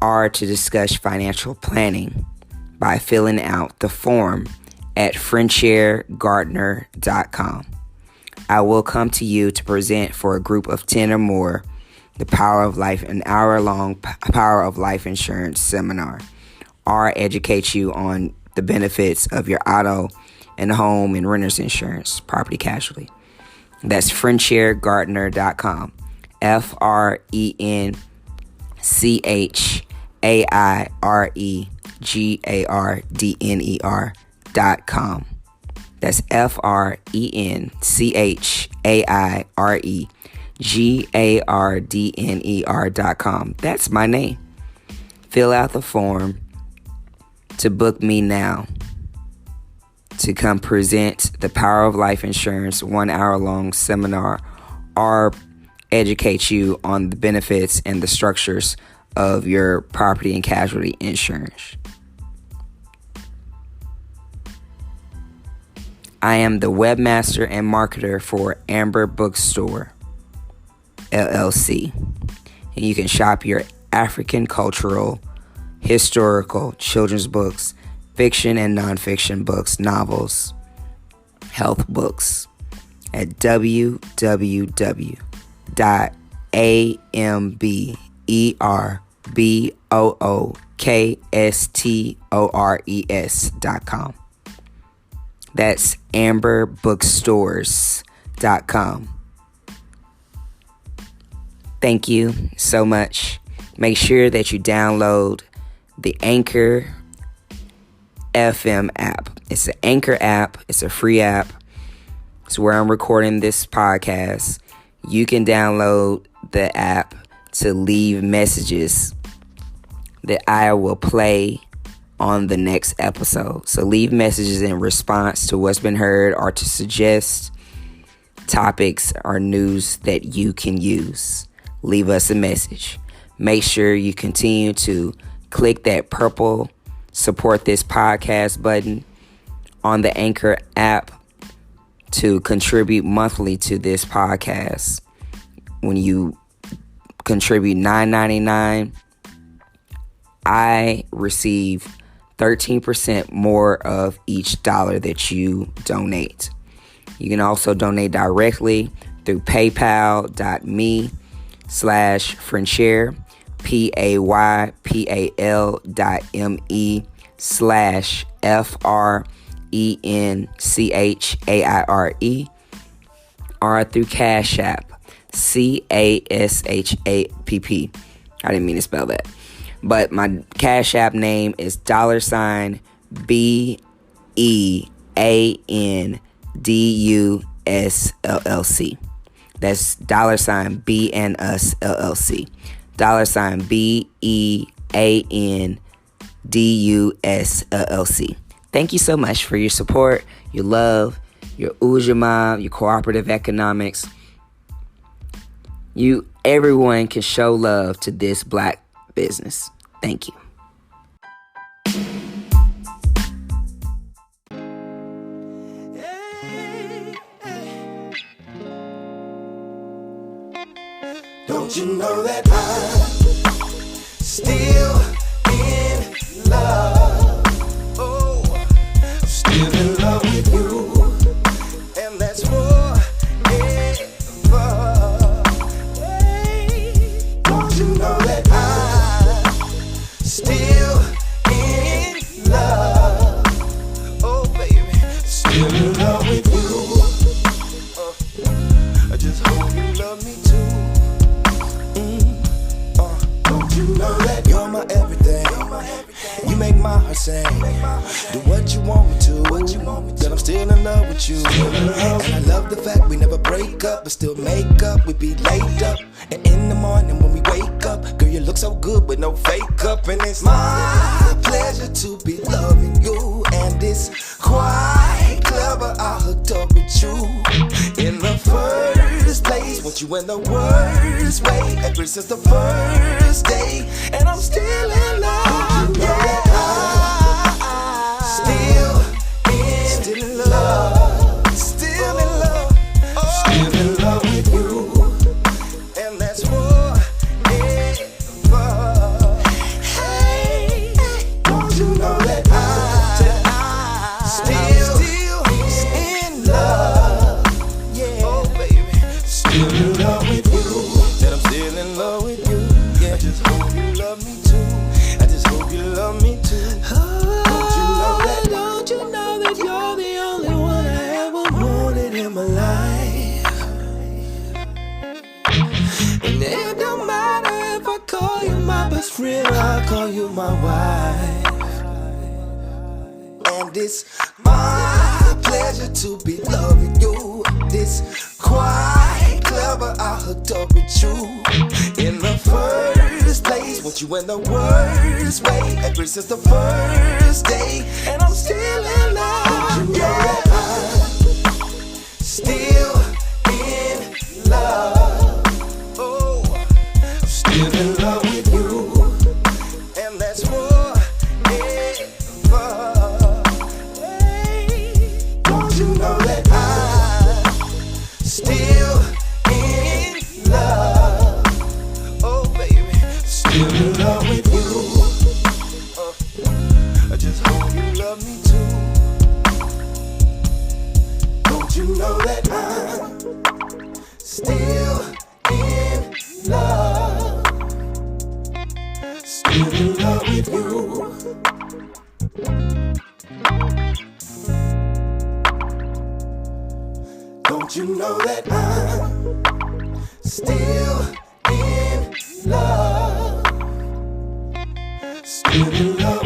or to discuss financial planning by filling out the form at FrenchaireGardner.com. I will come to you to present for a group of 10 or more the Power of Life, an hour-long Power of Life insurance seminar, or educate you on the benefits of your auto and home and renter's insurance, property casualty. That's FrenchaireGardner.com. FrenchaireGardner.com. That's FrenchaireGardner.com. That's my name. Fill out the form to book me now to come present the Power of Life Insurance 1 hour long seminar or educate you on the benefits and the structures of your property and casualty insurance. I am the webmaster and marketer for Amber Bookstore, LLC. And you can shop your African cultural, historical, children's books, fiction and nonfiction books, novels, health books at www.amberbookstores.com. That's amberbookstores.com. Thank you so much. Make sure that you download the Anchor FM app. It's an Anchor app. It's a free app. It's where I'm recording this podcast. You can download the app to leave messages that I will play on the next episode. So leave messages in response to what's been heard or to suggest topics or news that you can use. Leave us a message. Make sure you continue to click that purple support this podcast button on the Anchor app to contribute monthly to this podcast. When you contribute $9.99, I receive 13% more of each dollar that you donate. You can also donate directly through paypal.me/Frenchaire, PAYPAL.me/FRENCHAIRE, or through Cash App, CASHAPP. I didn't mean to spell that. But my Cash App name is $BEANDUSLLC. That's $BNUS LLC. $BEANDUS LLC. Thank you so much for your support, your love, your Ujima, your cooperative economics. Everyone can show love to this Black business. Thank you. Don't you know that I'm still in love? Oh, I'm still in love with you, and that's forever. Hey, don't you know that I'm still in love? Oh, baby, still in love with you. I just hope you love me too. Don't you know that you're my everything? You make my heart sing. Do what you want me to. That I'm still in love with you. And I love the fact we never break up, but still make up. We be laid up, and in the morning when we wake up, girl, you look so good with no fake up. And it's my pleasure to be loving you, and it's quite clever I hooked up with you in the first place. Want you in the worst way ever since the first day, and I'm still in love. Yeah, still in love, still in love, still in love with you, and that's forever. Hey, don't you know that I'm still in love? Yeah, oh baby, still in love with you, that I'm still in love with you. Yeah, I just hope you love me too. I just hope you love me too. Don't you know that? Don't you know that you're the only one I ever wanted in my life? And it don't matter if I call you my best friend or I call you my wife. And it's my pleasure to be loving you. This quite clever I hooked up with you in the first place. Want you in the worst way ever since the first day, and I'm still in love. Yeah, I'm still in love. Oh, I'm still in love with you, and that's forever. Hey, don't you know that I'm still in love? Oh, baby, still in love with you. I just hope you love me too. Don't you know that I'm still in love? Still in love with you. Don't you know that I'm still in love? Still in love.